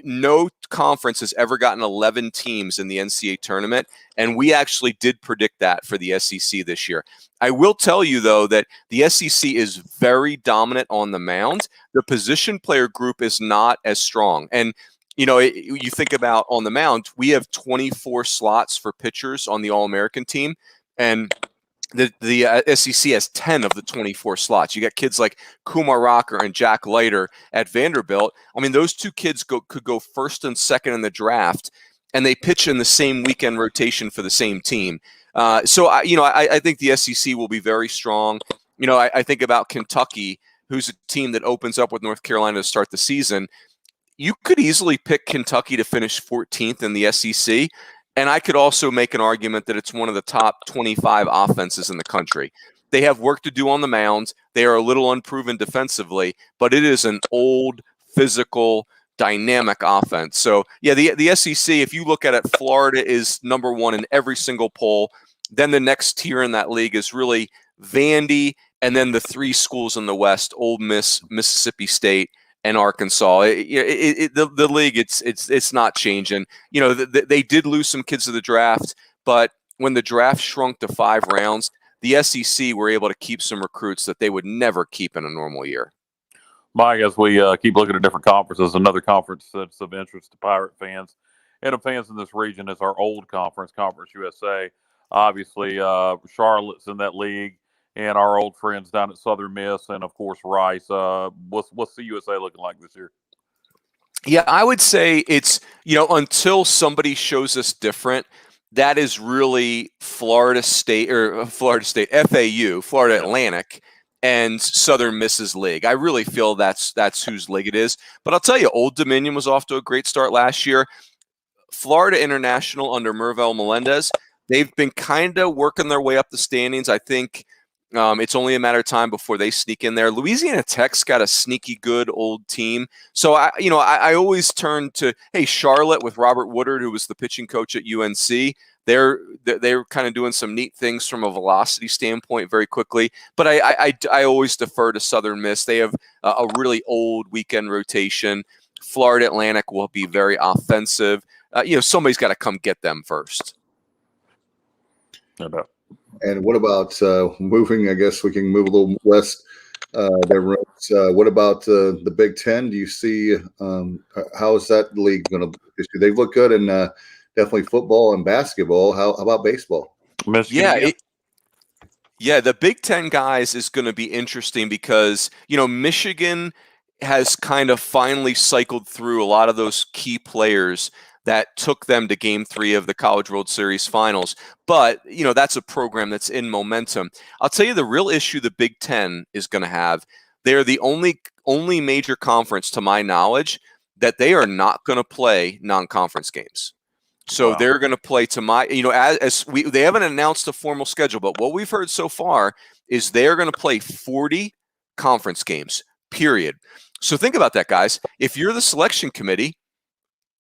no conference has ever gotten 11 teams in the NCAA tournament, and we actually did predict that for the SEC this year. I will tell you, though, that the SEC is very dominant on the mound. The position player group is not as strong. And, you think about on the mound, we have 24 slots for pitchers on the All-American team, and the SEC has 10 of the 24 slots. You got kids like Kumar Rocker and Jack Leiter at Vanderbilt. I mean, those two kids could go first and second in the draft, and they pitch in the same weekend rotation for the same team. So I think the SEC will be very strong. I think about Kentucky, who's a team that opens up with North Carolina to start the season. You could easily pick Kentucky to finish 14th in the SEC. And I could also make an argument that it's one of the top 25 offenses in the country. They have work to do on the mound. They are a little unproven defensively, but it is an old, physical, dynamic offense. So, yeah, the SEC, if you look at it, Florida is number one in every single poll. Then the next tier in that league is really Vandy, and then the three schools in the West, Ole Miss, Mississippi State, and Arkansas. The league, it's not changing. They did lose some kids to the draft, but when the draft shrunk to 5 rounds, the SEC were able to keep some recruits that they would never keep in a normal year. Mike, as we keep looking at different conferences, another conference that's of interest to Pirate fans and of fans in this region is our old conference, Conference USA. Obviously, Charlotte's in that league, and our old friends down at Southern Miss, and of course Rice. What's the USA looking like this year? Yeah, I would say it's until somebody shows us different, that is really Florida State, FAU, Florida Atlantic, and Southern Miss's league. I really feel that's whose league it is. But I'll tell you, Old Dominion was off to a great start last year. Florida International under Mervel Melendez, they've been kind of working their way up the standings. I think it's only a matter of time before they sneak in there. Louisiana Tech's got a sneaky good old team. So I always turn to, Charlotte with Robert Woodard, who was the pitching coach at UNC. They're kind of doing some neat things from a velocity standpoint very quickly. But I always defer to Southern Miss. They have a really old weekend rotation. Florida Atlantic will be very offensive. Somebody's got to come get them first. No doubt. And what about moving? I guess we can move a little west. What about the Big Ten? Do you see how is that league going to? They look good in definitely football and basketball. How about baseball? Michigan. Yeah, the Big Ten guys is going to be interesting because Michigan has kind of finally cycled through a lot of those key players that took them to Game 3 of the College World Series Finals. But, that's a program that's in momentum. I'll tell you the real issue the Big Ten is going to have. They're the only major conference, to my knowledge, that they are not going to play non-conference games. So Wow. They're going to play they haven't announced a formal schedule, but what we've heard so far is they're going to play 40 conference games, period. So think about that, guys. If you're the selection committee,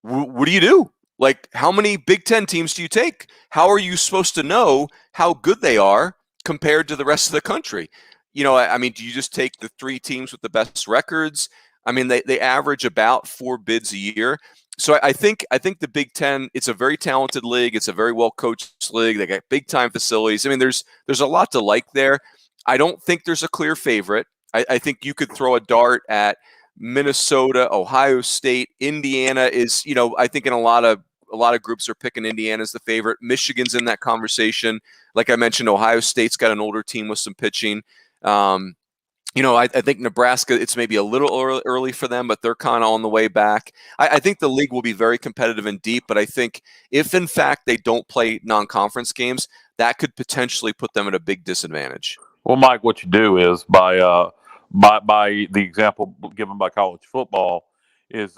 what do you do? Like, how many Big Ten teams do you take? How are you supposed to know how good they are compared to the rest of the country? I mean, do you just take the 3 teams with the best records? I mean, they average about 4 bids a year. So I think the Big Ten, it's a very talented league. It's a very well coached league. They got big time facilities. I mean, there's a lot to like there. I don't think there's a clear favorite. I think you could throw a dart at Minnesota, Ohio State, Indiana is, I think in a lot of groups are picking Indiana as the favorite. Michigan's in that conversation. Like I mentioned, Ohio State's got an older team with some pitching. I think Nebraska, it's maybe a little early for them, but they're kind of on the way back. I think the league will be very competitive and deep, but I think if in fact they don't play non-conference games, that could potentially put them at a big disadvantage. Well, Mike, what you do is by the example given by college football is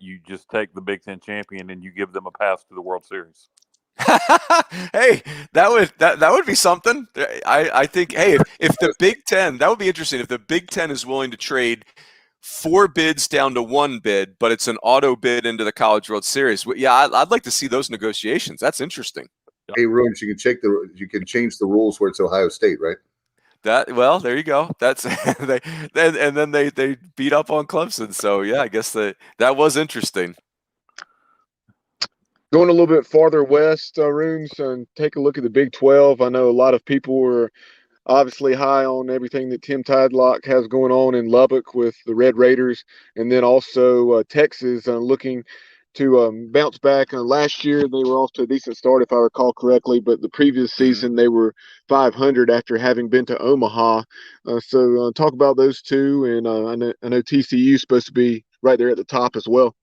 you just take the Big Ten champion and you give them a pass to the World Series. Hey, that would be something. I think. Hey, if the Big Ten, that would be interesting. If the Big Ten is willing to trade 4 bids down to 1 bid, but it's an auto bid into the College World Series. Yeah, I'd like to see those negotiations. That's interesting. Hey, Runes, you can change the rules where it's Ohio State, right? Well, there you go. That's and then they beat up on Clemson. So yeah, I guess that was interesting. Going a little bit farther west, Runes, and take a look at the Big 12. I know a lot of people were obviously high on everything that Tim Tadlock has going on in Lubbock with the Red Raiders, and then also Texas looking to bounce back. Last year, they were off to a decent start, if I recall correctly, but the previous season they were 500 after having been to Omaha. So talk about those two, and I know TCU is supposed to be right there at the top as well.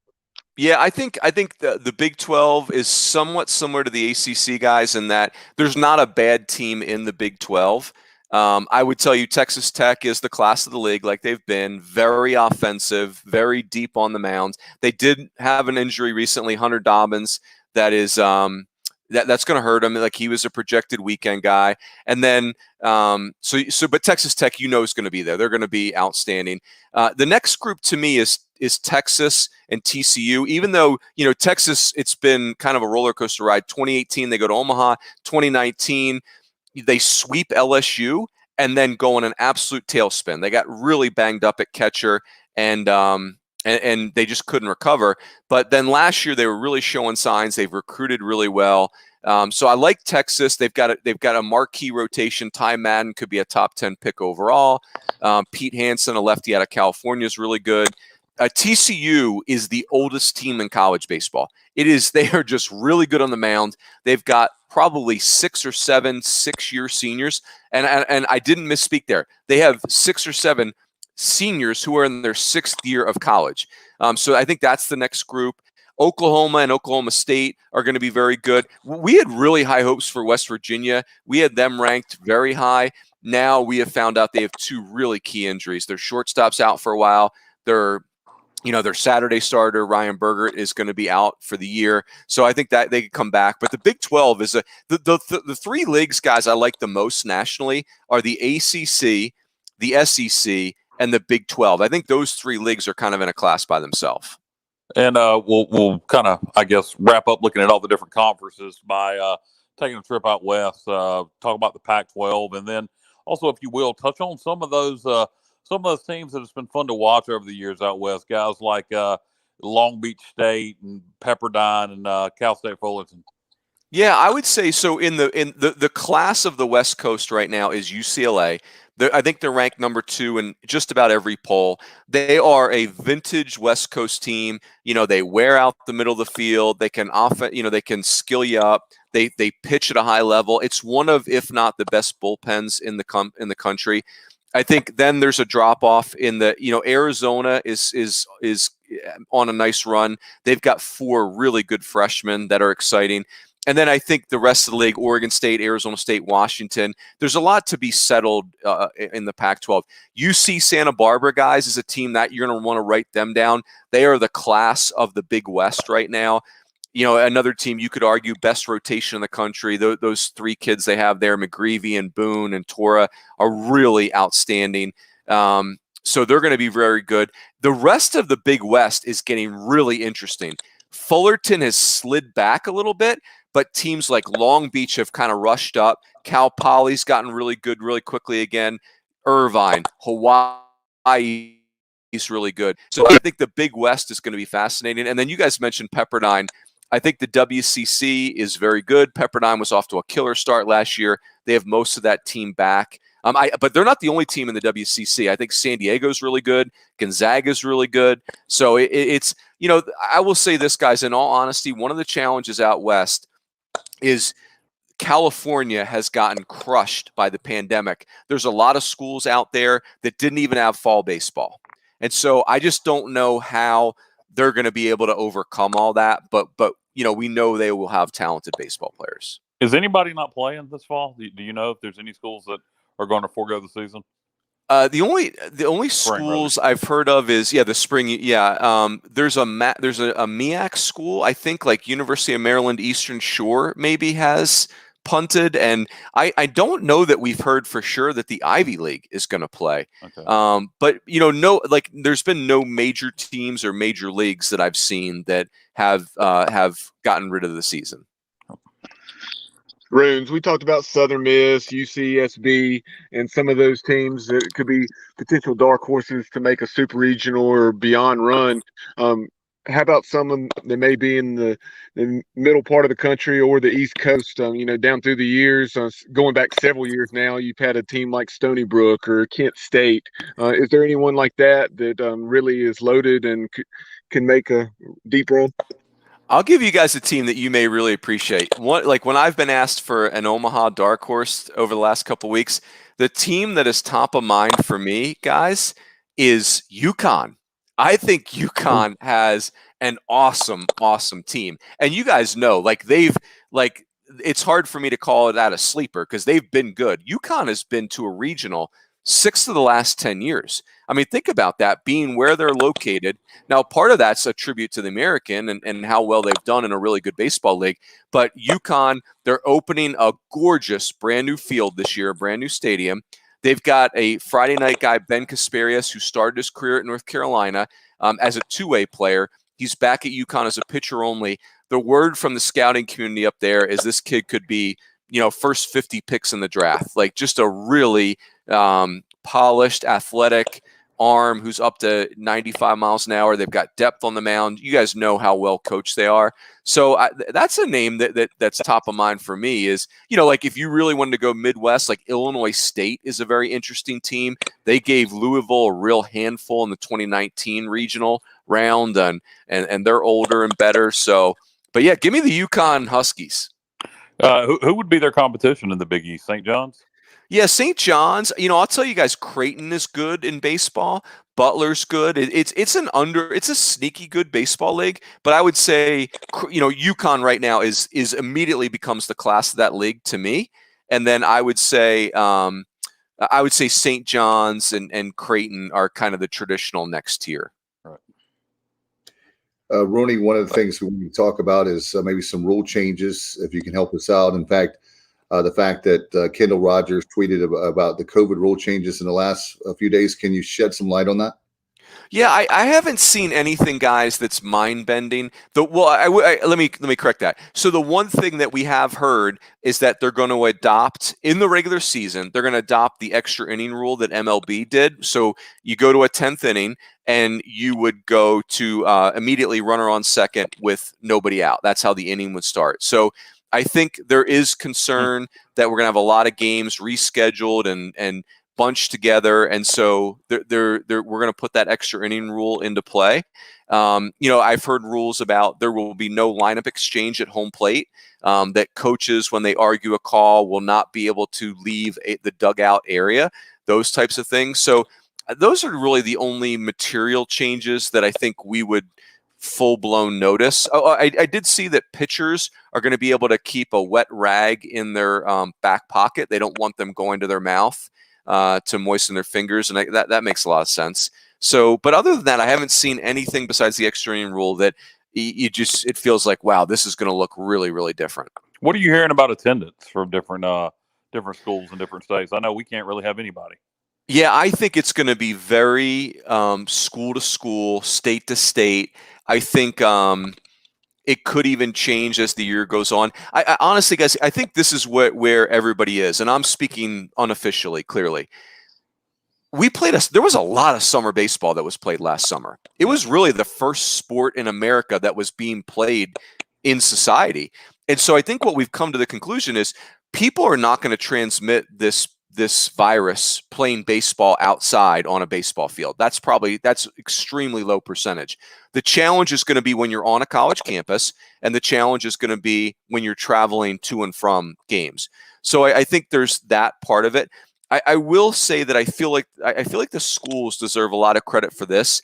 Yeah, I think the Big 12 is somewhat similar to the ACC guys in that there's not a bad team in the Big 12. I would tell you Texas Tech is the class of the league, like they've been very offensive, very deep on the mound. They did have an injury recently, Hunter Dobbins, that is that's going to hurt him. Like he was a projected weekend guy, and then but Texas Tech, is going to be there. They're going to be outstanding. The next group to me is Texas and TCU. Even though Texas, it's been kind of a roller coaster ride. 2018 they go to Omaha. 2019. They sweep LSU and then go in an absolute tailspin. They got really banged up at catcher and they just couldn't recover. But then last year they were really showing signs. They've recruited really well. So I like Texas. They've got a marquee rotation. Ty Madden could be a top 10 pick overall. Pete Hansen, a lefty out of California, is really good. TCU is the oldest team in college baseball. They are just really good on the mound. They've got probably 6 or 7 6-year seniors. And I didn't misspeak there. They have 6 or 7 seniors who are in their 6th year of college. So I think that's the next group. Oklahoma and Oklahoma State are going to be very good. We had really high hopes for West Virginia. We had them ranked very high. Now we have found out they have 2 really key injuries. Their shortstop's out for a while. Their Saturday starter, Ryan Bergert, is going to be out for the year. So I think that they could come back. But the Big 12 is the 3 leagues, guys, I like the most nationally are the ACC, the SEC, and the Big 12. I think those 3 leagues are kind of in a class by themselves. And we'll kind of, I guess, wrap up looking at all the different conferences by taking a trip out west, talk about the Pac-12, and then also, if you will, touch on some of those teams that it's been fun to watch over the years out west, guys like Long Beach State and Pepperdine and Cal State Fullerton. Yeah, I would say so. In the class of the West Coast right now is UCLA. I think they're ranked number 2 in just about every poll. They are a vintage West Coast team. They wear out the middle of the field. They can they can skill you up. They pitch at a high level. It's one of, if not the best bullpens in the country. I think then there's a drop off in the Arizona is on a nice run. They've got 4 really good freshmen that are exciting. And then I think the rest of the league, Oregon State, Arizona State, Washington, there's a lot to be settled in the Pac-12. UC Santa Barbara, guys, is a team that you're going to want to write them down. They are the class of the Big West right now. Another team you could argue best rotation in the country. Those 3 kids they have there, McGreevy and Boone and Tora, are really outstanding. So they're going to be very good. The rest of the Big West is getting really interesting. Fullerton has slid back a little bit, but teams like Long Beach have kind of rushed up. Cal Poly's gotten really good really quickly again. Irvine, Hawaii is really good. So I think the Big West is going to be fascinating. And then you guys mentioned Pepperdine. I think the WCC is very good. Pepperdine was off to a killer start last year. They have most of that team back. But they're not the only team in the WCC. I think San Diego's really good. Gonzaga's really good. So it's, I will say this, guys, in all honesty, one of the challenges out west is California has gotten crushed by the pandemic. There's a lot of schools out there that didn't even have fall baseball. And so I just don't know how they're going to be able to overcome all that. But we know they will have talented baseball players. Is anybody not playing this fall? Do you know if there's any schools that are going to forego the season? The only schools I've heard of is the spring. There's a MEAC school, I think, like University of Maryland Eastern Shore maybe has punted, and I don't know that we've heard for sure that the Ivy League is going to play. Okay. But there's been no major teams or major leagues that I've seen that have gotten rid of the season. Runes, we talked about Southern Miss, UCSB, and some of those teams that could be potential dark horses to make a super regional or beyond run. How about someone that may be in the middle part of the country or the East Coast? Down through the years, going back several years now, you've had a team like Stony Brook or Kent State. Is there anyone like that really is loaded and can make a deep run? I'll give you guys a team that you may really appreciate. When I've been asked for an Omaha dark horse over the last couple of weeks, the team that is top of mind for me, guys, is UConn. I think UConn has an awesome team. And you guys know, it's hard for me to call it out a sleeper because they've been good. UConn has been to a regional 6 of the last 10 years. I mean, think about that, being where they're located. Now, part of that's a tribute to the American and how well they've done in a really good baseball league. But UConn, they're opening a gorgeous brand new field this year, a brand new stadium. They've got a Friday night guy, Ben Kasparius, who started his career at North Carolina as a two-way player. He's back at UConn as a pitcher only. The word from the scouting community up there is this kid could be, first 50 picks in the draft. Like just a really polished, athletic arm who's up to 95 miles an hour. They've got depth on the mound. You guys know how well coached they are. So that's a name that's top of mind for me is, if you really wanted to go Midwest, like Illinois State is a very interesting team. They gave Louisville a real handful in the 2019 regional round and they're older and better. So, but yeah, give me the UConn Huskies. Who would be their competition in the Big East? St. John's? Yeah, St. John's. I'll tell you guys, Creighton is good in baseball. Butler's good. It's a sneaky good baseball league. But I would say, UConn right now is immediately becomes the class of that league to me. And then I would say St. John's and Creighton are kind of the traditional next tier. Roney, one of the things we talk about is maybe some rule changes, if you can help us out. In fact, the fact that Kendall Rogers tweeted about the COVID rule changes in the last few days. Can you shed some light on that? Yeah, I haven't seen anything, guys, that's mind-bending. Let me correct that. So the one thing that we have heard is that they're going to adopt, in the regular season, they're going to adopt the extra inning rule that MLB did. So you go to a 10th inning, and you would go to immediately runner on second with nobody out. That's how the inning would start. So I think there is concern that we're going to have a lot of games rescheduled and bunched together, and so we're going to put that extra inning rule into play. I've heard rules about there will be no lineup exchange at home plate, that coaches, when they argue a call, will not be able to leave the dugout area, those types of things. So those are really the only material changes that I think we would full-blown notice. I did see that pitchers are going to be able to keep a wet rag in their back pocket. They don't want them going to their mouth to moisten their fingers, and that makes a lot of sense. So, but other than that, I haven't seen anything besides the extra inning rule that it feels like, wow, this is going to look really, really different. What are you hearing about attendance from different schools in different states? I know we can't really have anybody. Yeah, I think it's going to be very school to school, state to state. I think it could even change as the year goes on. I honestly, guys, I think this is where everybody is, and I'm speaking unofficially, clearly. there was a lot of summer baseball that was played last summer. It was really the first sport in America that was being played in society. And so I think what we've come to the conclusion is people are not going to transmit this virus playing baseball outside on a baseball field. That's extremely low percentage. The challenge is going to be when you're on a college campus, and the challenge is going to be when you're traveling to and from games. So I think there's that part of it. I will say that I feel like the schools deserve a lot of credit for this.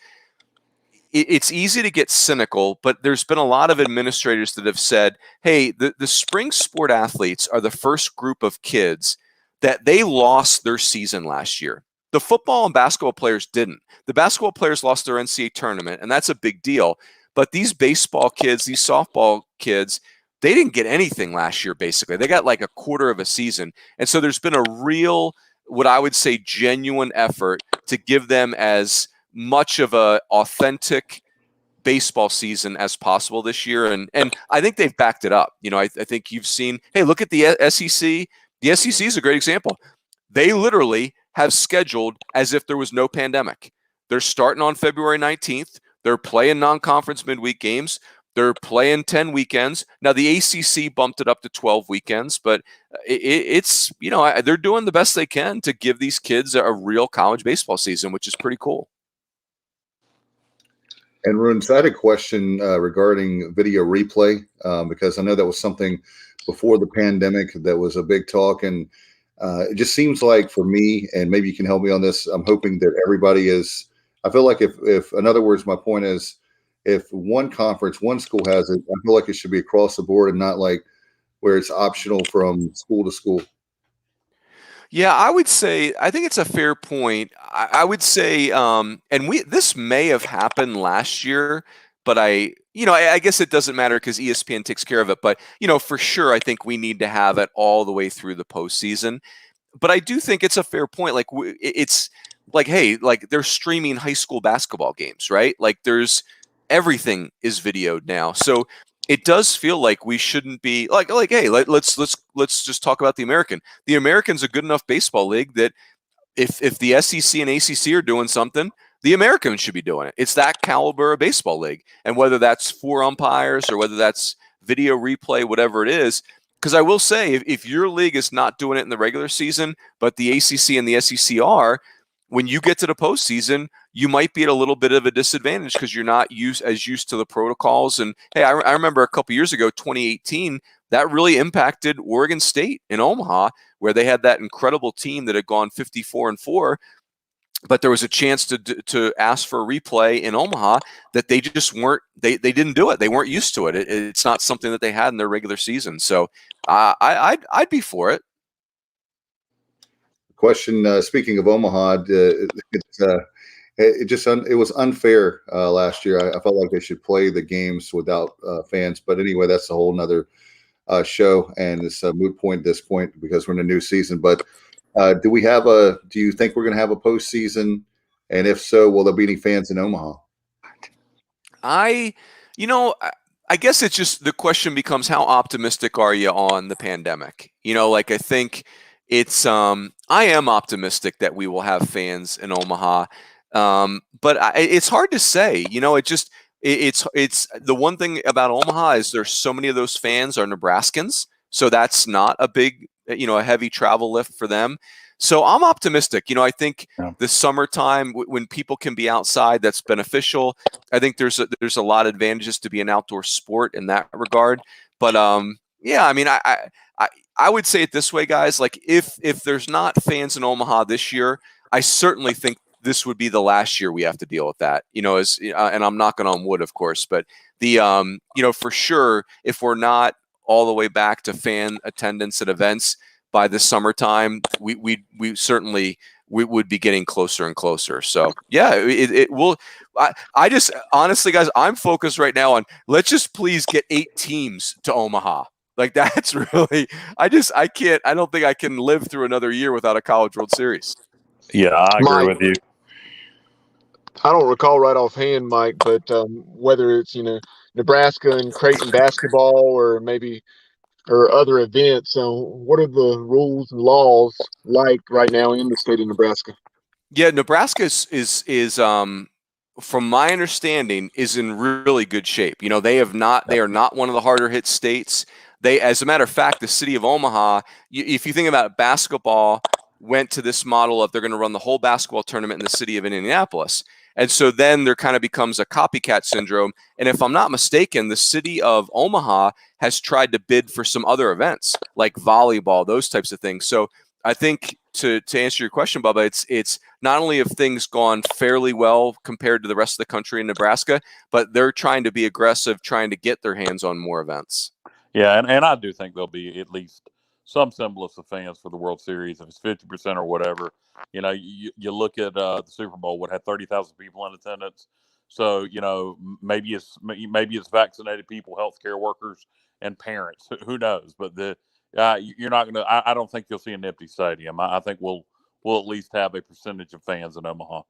It's easy to get cynical, but there's been a lot of administrators that have said, hey, the spring sport athletes are the first group of kids that they lost their season last year. The football and basketball players didn't. The basketball players lost their NCAA tournament, and that's a big deal. But these baseball kids, these softball kids, they didn't get anything last year, basically. They got like a quarter of a season. And so there's been a real, what I would say, genuine effort to give them as much of a authentic baseball season as possible this year. And I think they've backed it up. I think you've seen, hey, look at the SEC. The SEC is a great example. They literally have scheduled as if there was no pandemic. They're starting on February 19th. They're playing non-conference midweek games. They're playing 10 weekends. Now, the ACC bumped it up to 12 weekends, but it's, they're doing the best they can to give these kids a real college baseball season, which is pretty cool. And Roon, so I had a question regarding video replay, because I know that was something before the pandemic that was a big talk. And it just seems like, for me, and maybe you can help me on this, I'm hoping that everybody is, I feel like if in other words, my point is, if one conference, one school has it, I feel like it should be across the board and not like where it's optional from school to school. Yeah, I think it's a fair point. I would say, this may have happened last year, but I guess it doesn't matter because ESPN takes care of it. But, for sure, I think we need to have it all the way through the postseason. But I do think it's a fair point. Like, it's like, hey, like they're streaming high school basketball games, right? Like everything is videoed now. So it does feel like we shouldn't be like, hey, let's just talk about the American. The American's a good enough baseball league that if the SEC and ACC are doing something, the Americans should be doing it. It's that caliber of baseball league. And whether that's 4 umpires or whether that's video replay, whatever it is, because I will say, if your league is not doing it in the regular season, but the ACC and the SEC are, when you get to the postseason, you might be at a little bit of a disadvantage because you're not used to the protocols. And hey, I remember a couple years ago, 2018, that really impacted Oregon State in Omaha, where they had that incredible team that had gone 54-4. But there was a chance to ask for a replay in Omaha that they just weren't. They didn't do it. They weren't used to it. It's not something that they had in their regular season. So I'd be for it. Question. Speaking of Omaha, it was unfair last year. I felt like they should play the games without fans. But anyway, that's a whole nother show, and it's a moot point at this point because we're in a new season. But do you think we're going to have a postseason? And if so, will there be any fans in Omaha? I guess it's just the question becomes, how optimistic are you on the pandemic? I think it's I am optimistic that we will have fans in Omaha. But it's hard to say, it's the one thing about Omaha is there's so many of those fans are Nebraskans. So that's not a big, a heavy travel lift for them. So I'm optimistic. I think the summertime when people can be outside, that's beneficial. I think there's a lot of advantages to be an outdoor sport in that regard. But I would say it this way, guys, like if there's not fans in Omaha this year, I certainly think this would be the last year we have to deal with that, and I'm knocking on wood, of course, but for sure, if we're not all the way back to fan attendance at events by the summertime, we certainly would be getting closer and closer. So yeah, it will. I just honestly, guys, I'm focused right now on let's just please get 8 teams to Omaha. Like that's really, I don't think I can live through another year without a College World Series. Yeah, I agree with you. I don't recall right offhand, Mike, but whether it's Nebraska and Creighton basketball or other events, what are the rules and laws like right now in the state of Nebraska? Yeah, Nebraska is from my understanding is in really good shape. You know, they are not one of the harder hit states. They, as a matter of fact, the city of Omaha, if you think about basketball, went to this model of they're going to run the whole basketball tournament in the city of Indianapolis. And so then there kind of becomes a copycat syndrome. And if I'm not mistaken, the city of Omaha has tried to bid for some other events like volleyball, those types of things. So I think to answer your question, Bubba, it's not only have things gone fairly well compared to the rest of the country in Nebraska, but they're trying to be aggressive, trying to get their hands on more events. Yeah, and I do think there'll be at least some semblance of fans for the World Series, if it's 50% or whatever. You know, you look at the Super Bowl, what had 30,000 people in attendance. So you know, maybe it's vaccinated people, healthcare workers, and parents. Who knows? But you're not going to. I don't think you'll see an empty stadium. I think we'll at least have a percentage of fans in Omaha.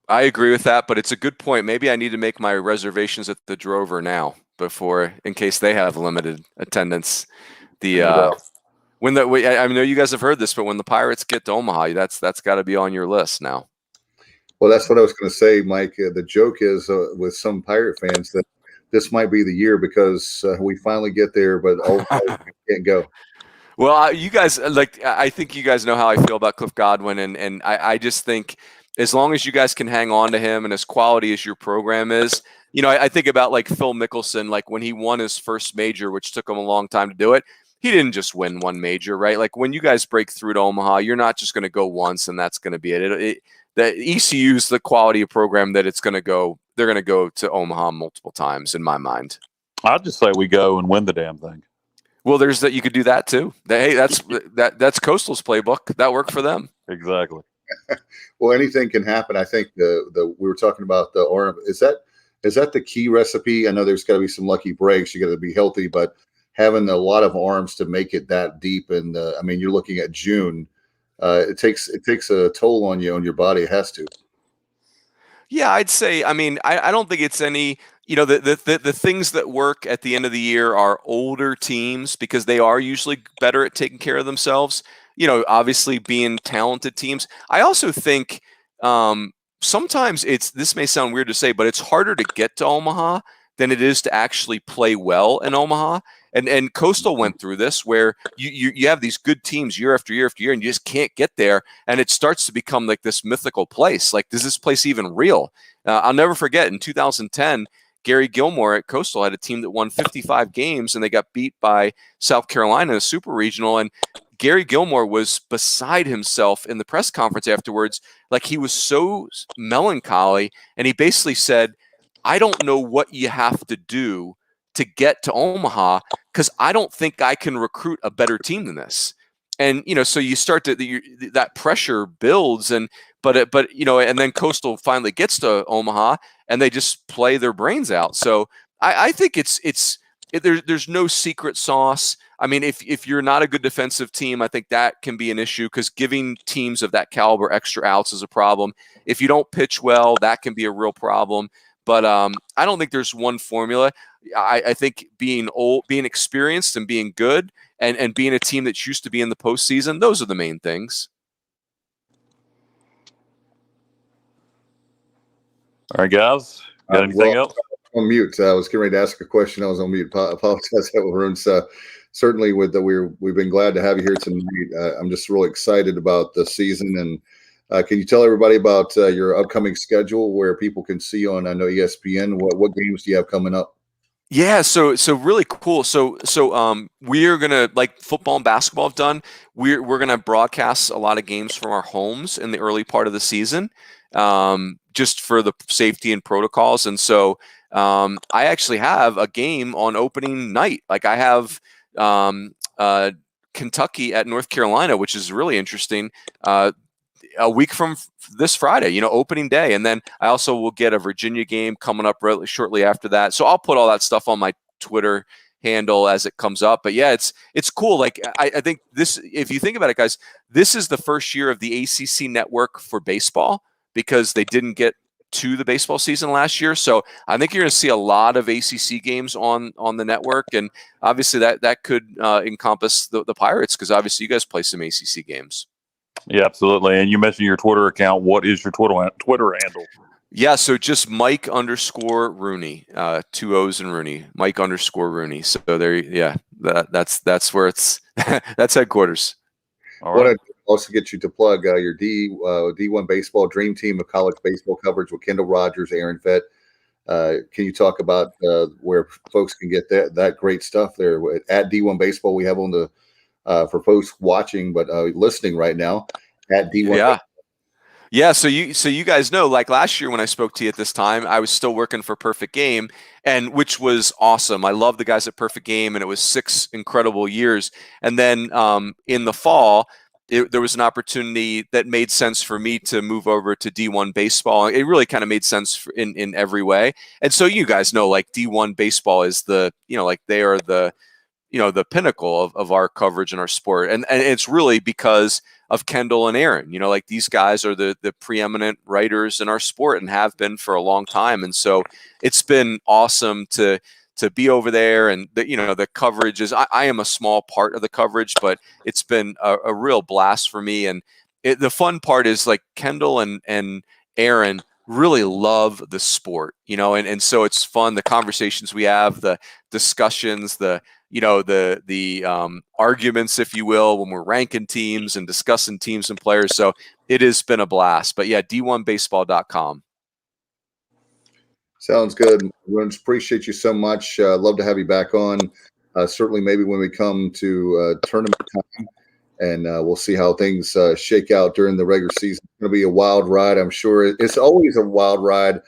I agree with that, but it's a good point. Maybe I need to make my reservations at the Drover now before, in case they have limited attendance. When I know you guys have heard this, but when the Pirates get to Omaha, that's got to be on your list now. Well, that's what I was going to say, Mike. The joke is with some Pirate fans that this might be the year because we finally get there, but all can't go. Well, you guys, I think you guys know how I feel about Cliff Godwin, and I just think as long as you guys can hang on to him and as quality as your program is, you know, I think about like Phil Mickelson, like when he won his first major, which took him a long time to do it. He didn't just win one major, right? Like when you guys break through to Omaha, you're not just going to go once and that's going to be it. The ECU is the quality of program that it's going to go. They're going to go to Omaha multiple times, in my mind. I'd just say we go and win the damn thing. Well, there's that. You could do that too. Hey, that's Coastal's playbook. That worked for them. Exactly. Well, anything can happen. I think we were talking about the arm. Is that the key recipe? I know there's got to be some lucky breaks. You got to be healthy, but having a lot of arms to make it that deep, and I mean, you're looking at June. It takes a toll on you, on your body. It has to. Yeah, I'd say. I mean, I don't think it's any. You know, the things that work at the end of the year are older teams because they are usually better at taking care of themselves. You know, obviously being talented teams. I also think sometimes this may sound weird to say, but it's harder to get to Omaha than it is to actually play well in Omaha. And Coastal went through this where you have these good teams year after year after year, and you just can't get there, and it starts to become like this mythical place. Like, is this place even real? I'll never forget in 2010. Gary Gilmore at Coastal had a team that won 55 games, and they got beat by South Carolina in a super regional. And Gary Gilmore was beside himself in the press conference afterwards. Like, he was so melancholy, and he basically said, I don't know what you have to do to get to Omaha because I don't think I can recruit a better team than this. And, you know, so you start that pressure builds, but you know, and then Coastal finally gets to Omaha and they just play their brains out. So I think there's no secret sauce. I mean, if you're not a good defensive team, I think that can be an issue because giving teams of that caliber extra outs is a problem. If you don't pitch well, that can be a real problem. But I don't think there's one formula. I think being old, being experienced, and being good, and being a team that's used to be in the postseason, those are the main things. All right, guys. Got anything else? On mute. I was getting ready to ask a question. I was on mute. Apologize, everyone. Certainly, we've been glad to have you here tonight. I'm just really excited about the season. And can you tell everybody about your upcoming schedule where people can see on, I know, ESPN? What games do you have coming up? Yeah, so really cool. So we're gonna, like football and basketball have done. We're gonna broadcast a lot of games from our homes in the early part of the season, just for the safety and protocols. And so I actually have a game on opening night. Like I have Kentucky at North Carolina, which is really interesting. A week from this Friday, you know, opening day. And then I also will get a Virginia game coming up really shortly after that. So I'll put all that stuff on my Twitter handle as it comes up. But yeah, it's cool. Like I think this, if you think about it, guys, this is the first year of the ACC network for baseball because they didn't get to the baseball season last year. So I think you're going to see a lot of ACC games on the network. And obviously that could encompass the Pirates because obviously you guys play some ACC games. Yeah, absolutely. And you mentioned your Twitter account. What is your Twitter handle? Yeah, so just Mike_Rooney, 2 O's and Rooney, Mike_Rooney. So there, yeah, that's where it's that's headquarters. All Want right. to also get you to plug your D1 Baseball Dream Team of college baseball coverage with Kendall Rogers, Aaron Fett. Can you talk about where folks can get that great stuff there at D1 Baseball? We have on the for folks watching but listening right now at D1. Yeah. Yeah, so you guys know, like last year when I spoke to you at this time, I was still working for Perfect Game, and which was awesome. I love the guys at Perfect Game, and it was 6 incredible years. And then in the fall, there was an opportunity that made sense for me to move over to D1 Baseball. It really kind of made sense in every way. And so you guys know, like D1 Baseball is like they are the the pinnacle of our coverage and our sport. And it's really because of Kendall and Aaron. Like these guys are the preeminent writers in our sport and have been for a long time. And so it's been awesome to be over there. And the coverage is, I am a small part of the coverage, but it's been a real blast for me. And the fun part is like Kendall and Aaron really love the sport, and so it's fun. The conversations we have, the discussions, the arguments, if you will, when we're ranking teams and discussing teams and players. So it has been a blast. But yeah, d1baseball.com. Sounds good. Runs, appreciate you so much. Love to have you back on. Certainly, maybe when we come to tournament time, and we'll see how things shake out during the regular season. It's going to be a wild ride, I'm sure. It's always a wild ride,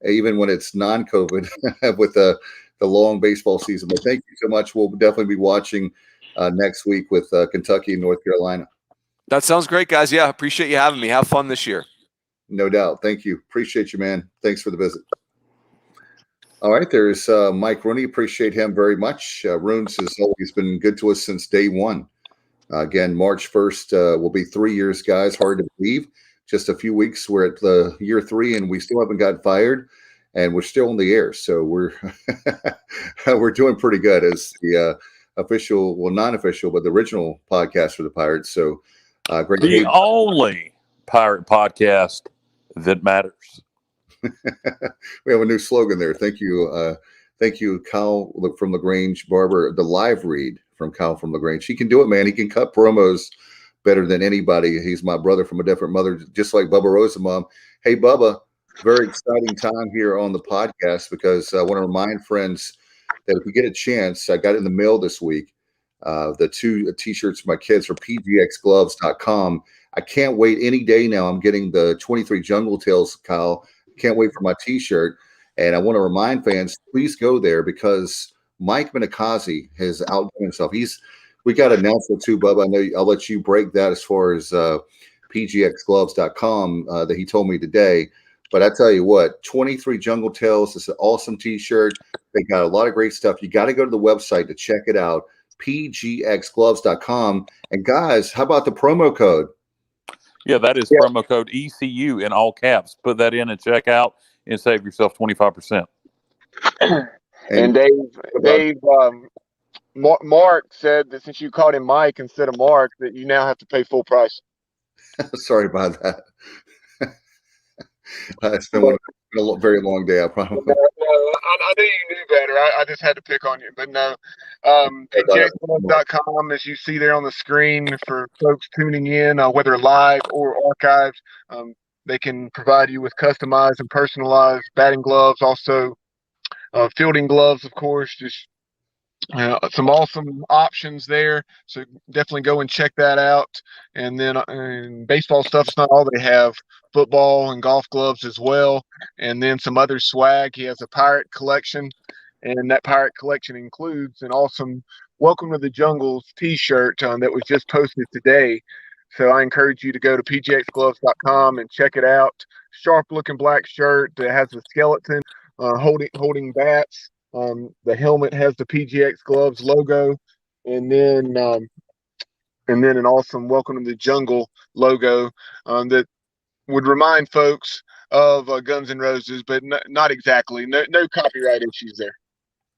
even when it's non-COVID with the long baseball season. But thank you so much. We'll definitely be watching next week with Kentucky and North Carolina. That sounds great, guys. Yeah, appreciate you having me. Have fun this year. No doubt. Thank you. Appreciate you, man. Thanks for the visit. All right, there's Mike Rooney. Appreciate him very much. Runes has always been good to us since day one. Again, March 1st will be 3 years, guys. Hard to believe. Just a few weeks. We're at the year 3, and we still haven't got fired, and we're still on the air. So we're we're doing pretty good as the official, well, non-official, but the original podcast for the Pirates. So great. The only Pirate podcast that matters. We have a new slogan there. Thank you, Kyle from LaGrange Barber. The live read from Kyle from LaGrange. He can do it, man. He can cut promos better than anybody. He's my brother from a different mother, just like Bubba Rosenbaum. Hey, Bubba, very exciting time here on the podcast because I want to remind friends that if you get a chance, I got it in the mail this week, the 2 T-shirts for my kids for pgxgloves.com. I can't wait any day now. I'm getting the 23 Jungle Tales, Kyle. Can't wait for my T-shirt. And I want to remind fans, please go there because Mike Minikazi has outdone himself. We got an announcement too, Bubba. I know I'll let you break that as far as pgxgloves.com that he told me today. But I tell you what, 23 Jungle Tales is an awesome T-shirt. They got a lot of great stuff. You got to go to the website to check it out, pgxgloves.com. And guys, how about the promo code? Yeah, that is promo code ECU in all caps. Put that in and check out and save yourself 25%. And Dave, Mark said that since you called him Mike instead of Mark, that you now have to pay full price. Sorry about that. It's been a very long day, I promise. No, I knew you knew better. I just had to pick on you. But no, pgxgloves.com, as you see there on the screen for folks tuning in, whether live or archived, they can provide you with customized and personalized batting gloves, also fielding gloves, of course, just some awesome options there. So definitely go and check that out. And then baseball stuff is not all they have. Football and golf gloves as well. And then some other swag. He has a pirate collection. And that pirate collection includes an awesome Welcome to the Jungles T-shirt that was just posted today. So I encourage you to go to pgxgloves.com and check it out. Sharp-looking black shirt that has a skeleton holding bats. The helmet has the PGX Gloves logo, and then an awesome Welcome to the Jungle logo that would remind folks of Guns N' Roses, but not exactly. No copyright issues there.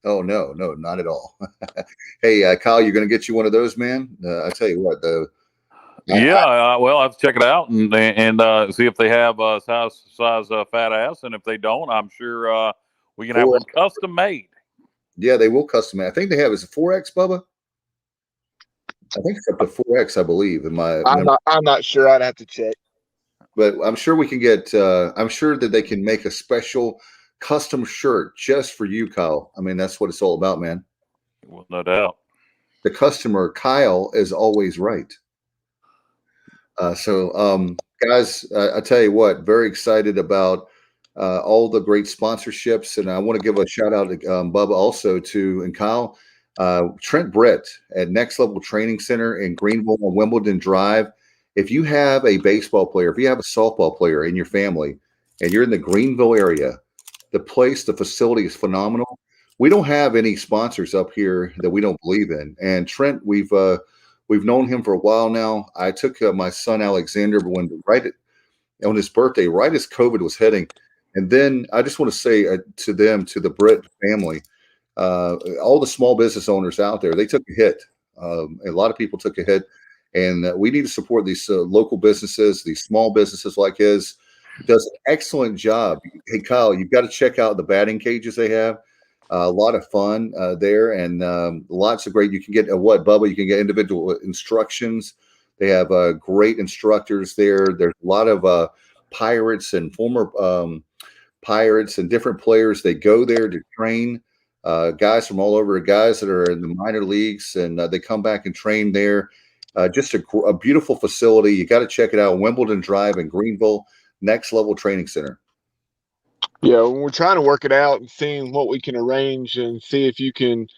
Oh, no, not at all. Hey, Kyle, you're going to get you one of those, man. I tell you what, Yeah, well, I have to check it out and see if they have size fat ass, and if they don't, I'm sure we can have one custom made. Yeah, they will custom. I think they have. Is it 4X, Bubba? I think it's up to 4X, I believe. I'm not sure. I'd have to check. But I'm sure we can get. I'm sure that they can make a special custom shirt just for you, Kyle. I mean, that's what it's all about, man. Well, no doubt. The customer, Kyle, is always right. Guys, I tell you what, very excited about all the great sponsorships, and I want to give a shout out to Bubba also and Kyle, Trent Britt at Next Level Training Center in Greenville on Wimbledon Drive. If you have a baseball player, if you have a softball player in your family, and you're in the Greenville area, the facility is phenomenal. We don't have any sponsors up here that we don't believe in, and Trent, we've known him for a while now. I took my son Alexander on his birthday, right as COVID was hitting. And then I just want to say to the Britt family, all the small business owners out there, they took a hit. A lot of people took a hit. And we need to support these local businesses, these small businesses like his. Does an excellent job. Hey, Kyle, you've got to check out the batting cages they have. A lot of fun there, and lots of great. You can get Bubba? You can get individual instructions. They have great instructors there. There's a lot of Pirates and former Pirates and different players. They go there to train guys from all over, guys that are in the minor leagues, and they come back and train there. Just a beautiful facility. You got to check it out. Wimbledon Drive in Greenville, Next Level Training Center. Yeah, we're trying to work it out and seeing what we can arrange and see if you can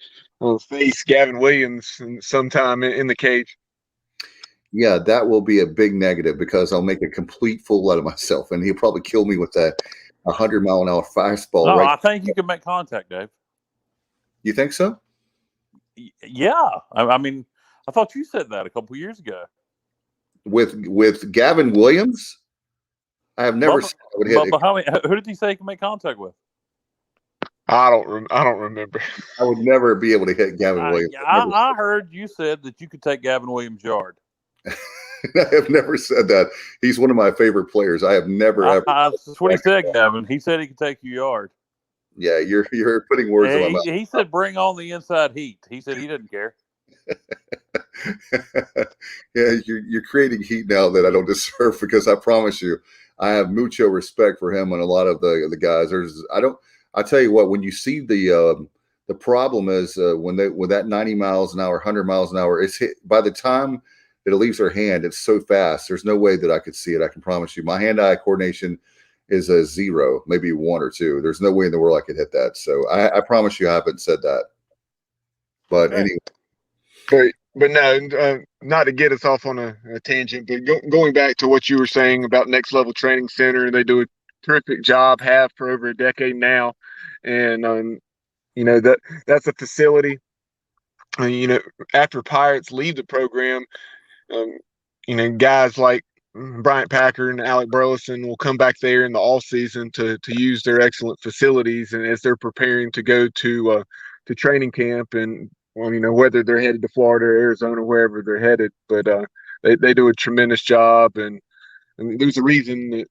face Gavin Williams sometime in the cage. Yeah, that will be a big negative because I'll make a complete fool out of myself, and he'll probably kill me with that 100-mile-an-hour fastball. No, right? I think you can make contact, Dave. You think so? Yeah, I mean, I thought you said that a couple years ago. With Gavin Williams, I have never seen I would hit. But who did he say he can make contact with? I don't remember. I would never be able to hit Gavin Williams. I heard you said that you could take Gavin Williams' yard. I have never said that. He's one of my favorite players. I have never ever. That's what he said, Gavin. He said he could take you yard. Yeah, you're putting words in my mouth. He said, "Bring on the inside heat." He said he didn't care. Yeah, you're creating heat now that I don't deserve because I promise you, I have mucho respect for him and a lot of the guys. I tell you what, when you see the problem is with that 90 miles an hour, 100 miles an hour, it's hit by the time that it leaves their hand. It's so fast. There's no way that I could see it. I can promise you, my hand-eye coordination is a 0, maybe 1 or 2. There's no way in the world I could hit that. So I promise you, I haven't said that. But anyway. But no, not to get us off on a tangent, but going back to what you were saying about Next Level Training Center, they do a terrific job, have for over a decade now. And, that's a facility. After Pirates leave the program, guys like Bryant Packer and Alec Burleson will come back there in the off season to use their excellent facilities, and as they're preparing to go to training camp, and whether they're headed to Florida or Arizona, wherever they're headed, but they do a tremendous job, and there's a reason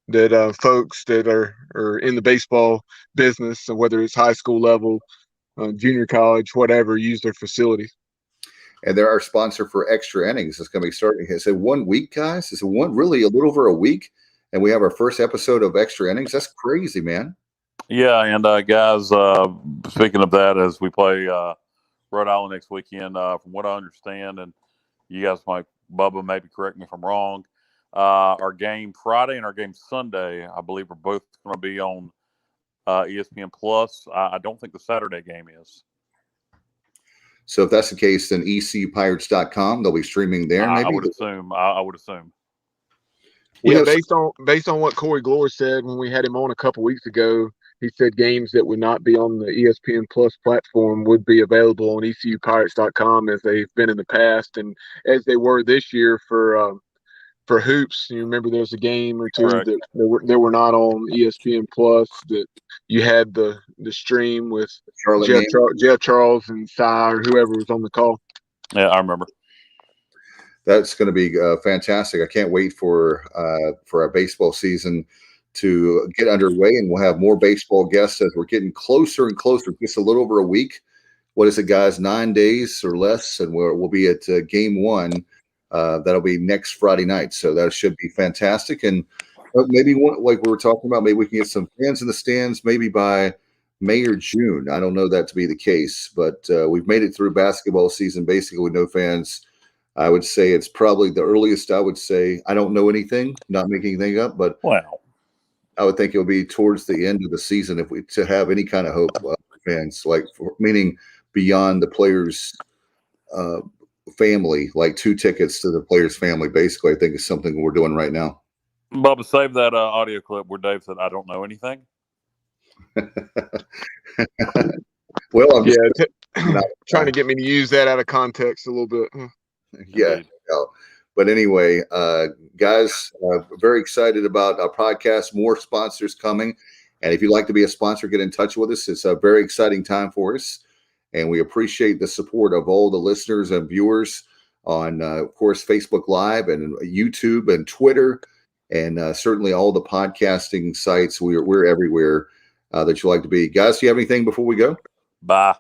that folks that are in the baseball business, whether it's high school level, junior college, whatever, use their facilities. And they're our sponsor for Extra Innings. It's going to be starting. It's a 1 week, guys. It's a little over a week. And we have our first episode of Extra Innings. That's crazy, man. Yeah. And guys, speaking of that, as we play Rhode Island next weekend, from what I understand, and you guys Bubba, maybe correct me if I'm wrong, our game Friday and our game Sunday, I believe, are both going to be on ESPN Plus. I don't think the Saturday game is. So if that's the case, then ECUPirates.com, they'll be streaming there. Maybe I would assume. I would assume. Yeah, based on what Corey Glore said when we had him on a couple weeks ago, he said games that would not be on the ESPN Plus platform would be available on ECUPirates.com as they've been in the past, and as they were this year for hoops. You remember there was a game or two that were not on ESPN Plus, that you had the stream with Jeff Charles and Cy or whoever was on the call. Yeah, I remember. that's going to be fantastic. I can't wait for our baseball season to get underway, and we'll have more baseball guests as we're getting closer and closer. Just a little over a week. What is it, guys? 9 days or less, and we'll be at game one. That'll be next Friday night, so that should be fantastic. And maybe like we were talking about, maybe we can get some fans in the stands maybe by May or June. I don't know that to be the case, but we've made it through basketball season basically with no fans. I would say it's probably the earliest. I would say, I don't know anything, not making anything up, but Wow. I would think it'll be towards the end of the season if we to have any kind of hope fans, like meaning beyond the players' family, like 2 tickets to the players' family. Basically, I think is something we're doing right now. Bubba, save that audio clip where Dave said, "I don't know anything." Well, I'm just trying to get me to use that out of context a little bit. Yeah. But anyway, guys, very excited about our podcast. More sponsors coming. And if you'd like to be a sponsor, get in touch with us. It's a very exciting time for us. And we appreciate the support of all the listeners and viewers on, of course, Facebook Live and YouTube and Twitter, and certainly all the podcasting sites. We're everywhere that you like to be. Guys, do you have anything before we go? Bye.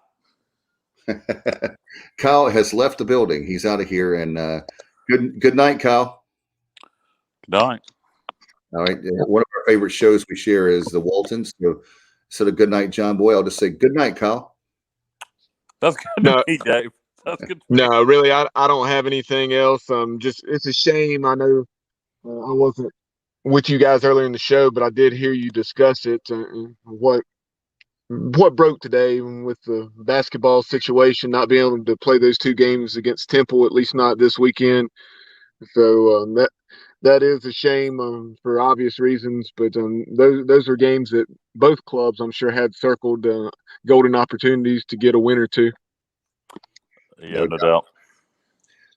Kyle has left the building. He's out of here. And good night, Kyle. Good night. All right. One of our favorite shows we share is the Waltons. So instead of good night, John Boy, I'll just say good night, Kyle. That's good to me, Dave. That's good. No, really, I don't have anything else. Just it's a shame. I know I wasn't with you guys earlier in the show, but I did hear you discuss it. What broke today with the basketball situation, not being able to play those 2 games against Temple, at least not this weekend. So that is a shame for obvious reasons. But those are games that both clubs, I'm sure, had circled golden opportunities to get a win or 2. Yeah, no doubt.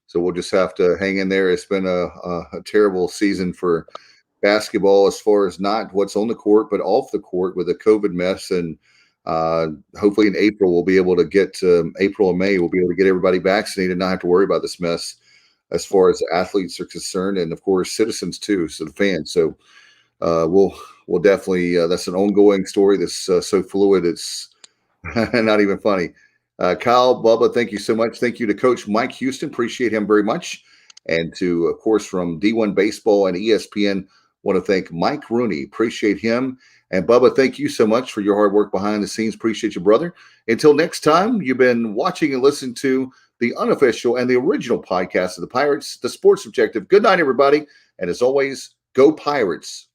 So we'll just have to hang in there. It's been a terrible season for basketball as far as not what's on the court, but off the court with the COVID mess. And hopefully in April, we'll be able to get April and May, we'll be able to get everybody vaccinated and not have to worry about this mess as far as athletes are concerned. And of course, citizens too. So the fans. So we'll definitely, that's an ongoing story that's so fluid. It's not even funny. Kyle, Bubba, thank you so much. Thank you to Coach Mike Houston. Appreciate him very much. And to, of course, from D1 Baseball and ESPN, want to thank Mike Rooney. Appreciate him. And Bubba, thank you so much for your hard work behind the scenes. Appreciate you, brother. Until next time, you've been watching and listening to the unofficial and the original podcast of the Pirates, The Sports Objective. Good night, everybody. And as always, go Pirates.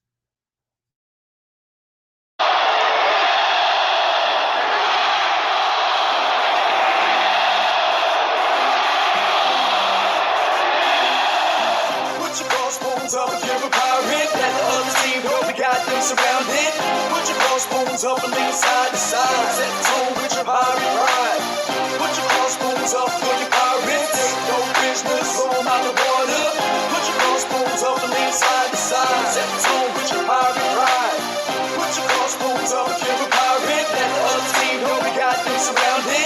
Surrounded, put your crossbones up and lean side to side. Set the tone with your pirate pride. Put your crossbones up for your pirates. Ain't no business on out the water. Put your crossbones up and lean side to side. Set the tone with your pirate pride. Put your crossbones up if you're a pirate. Let the other team know we got them surrounded.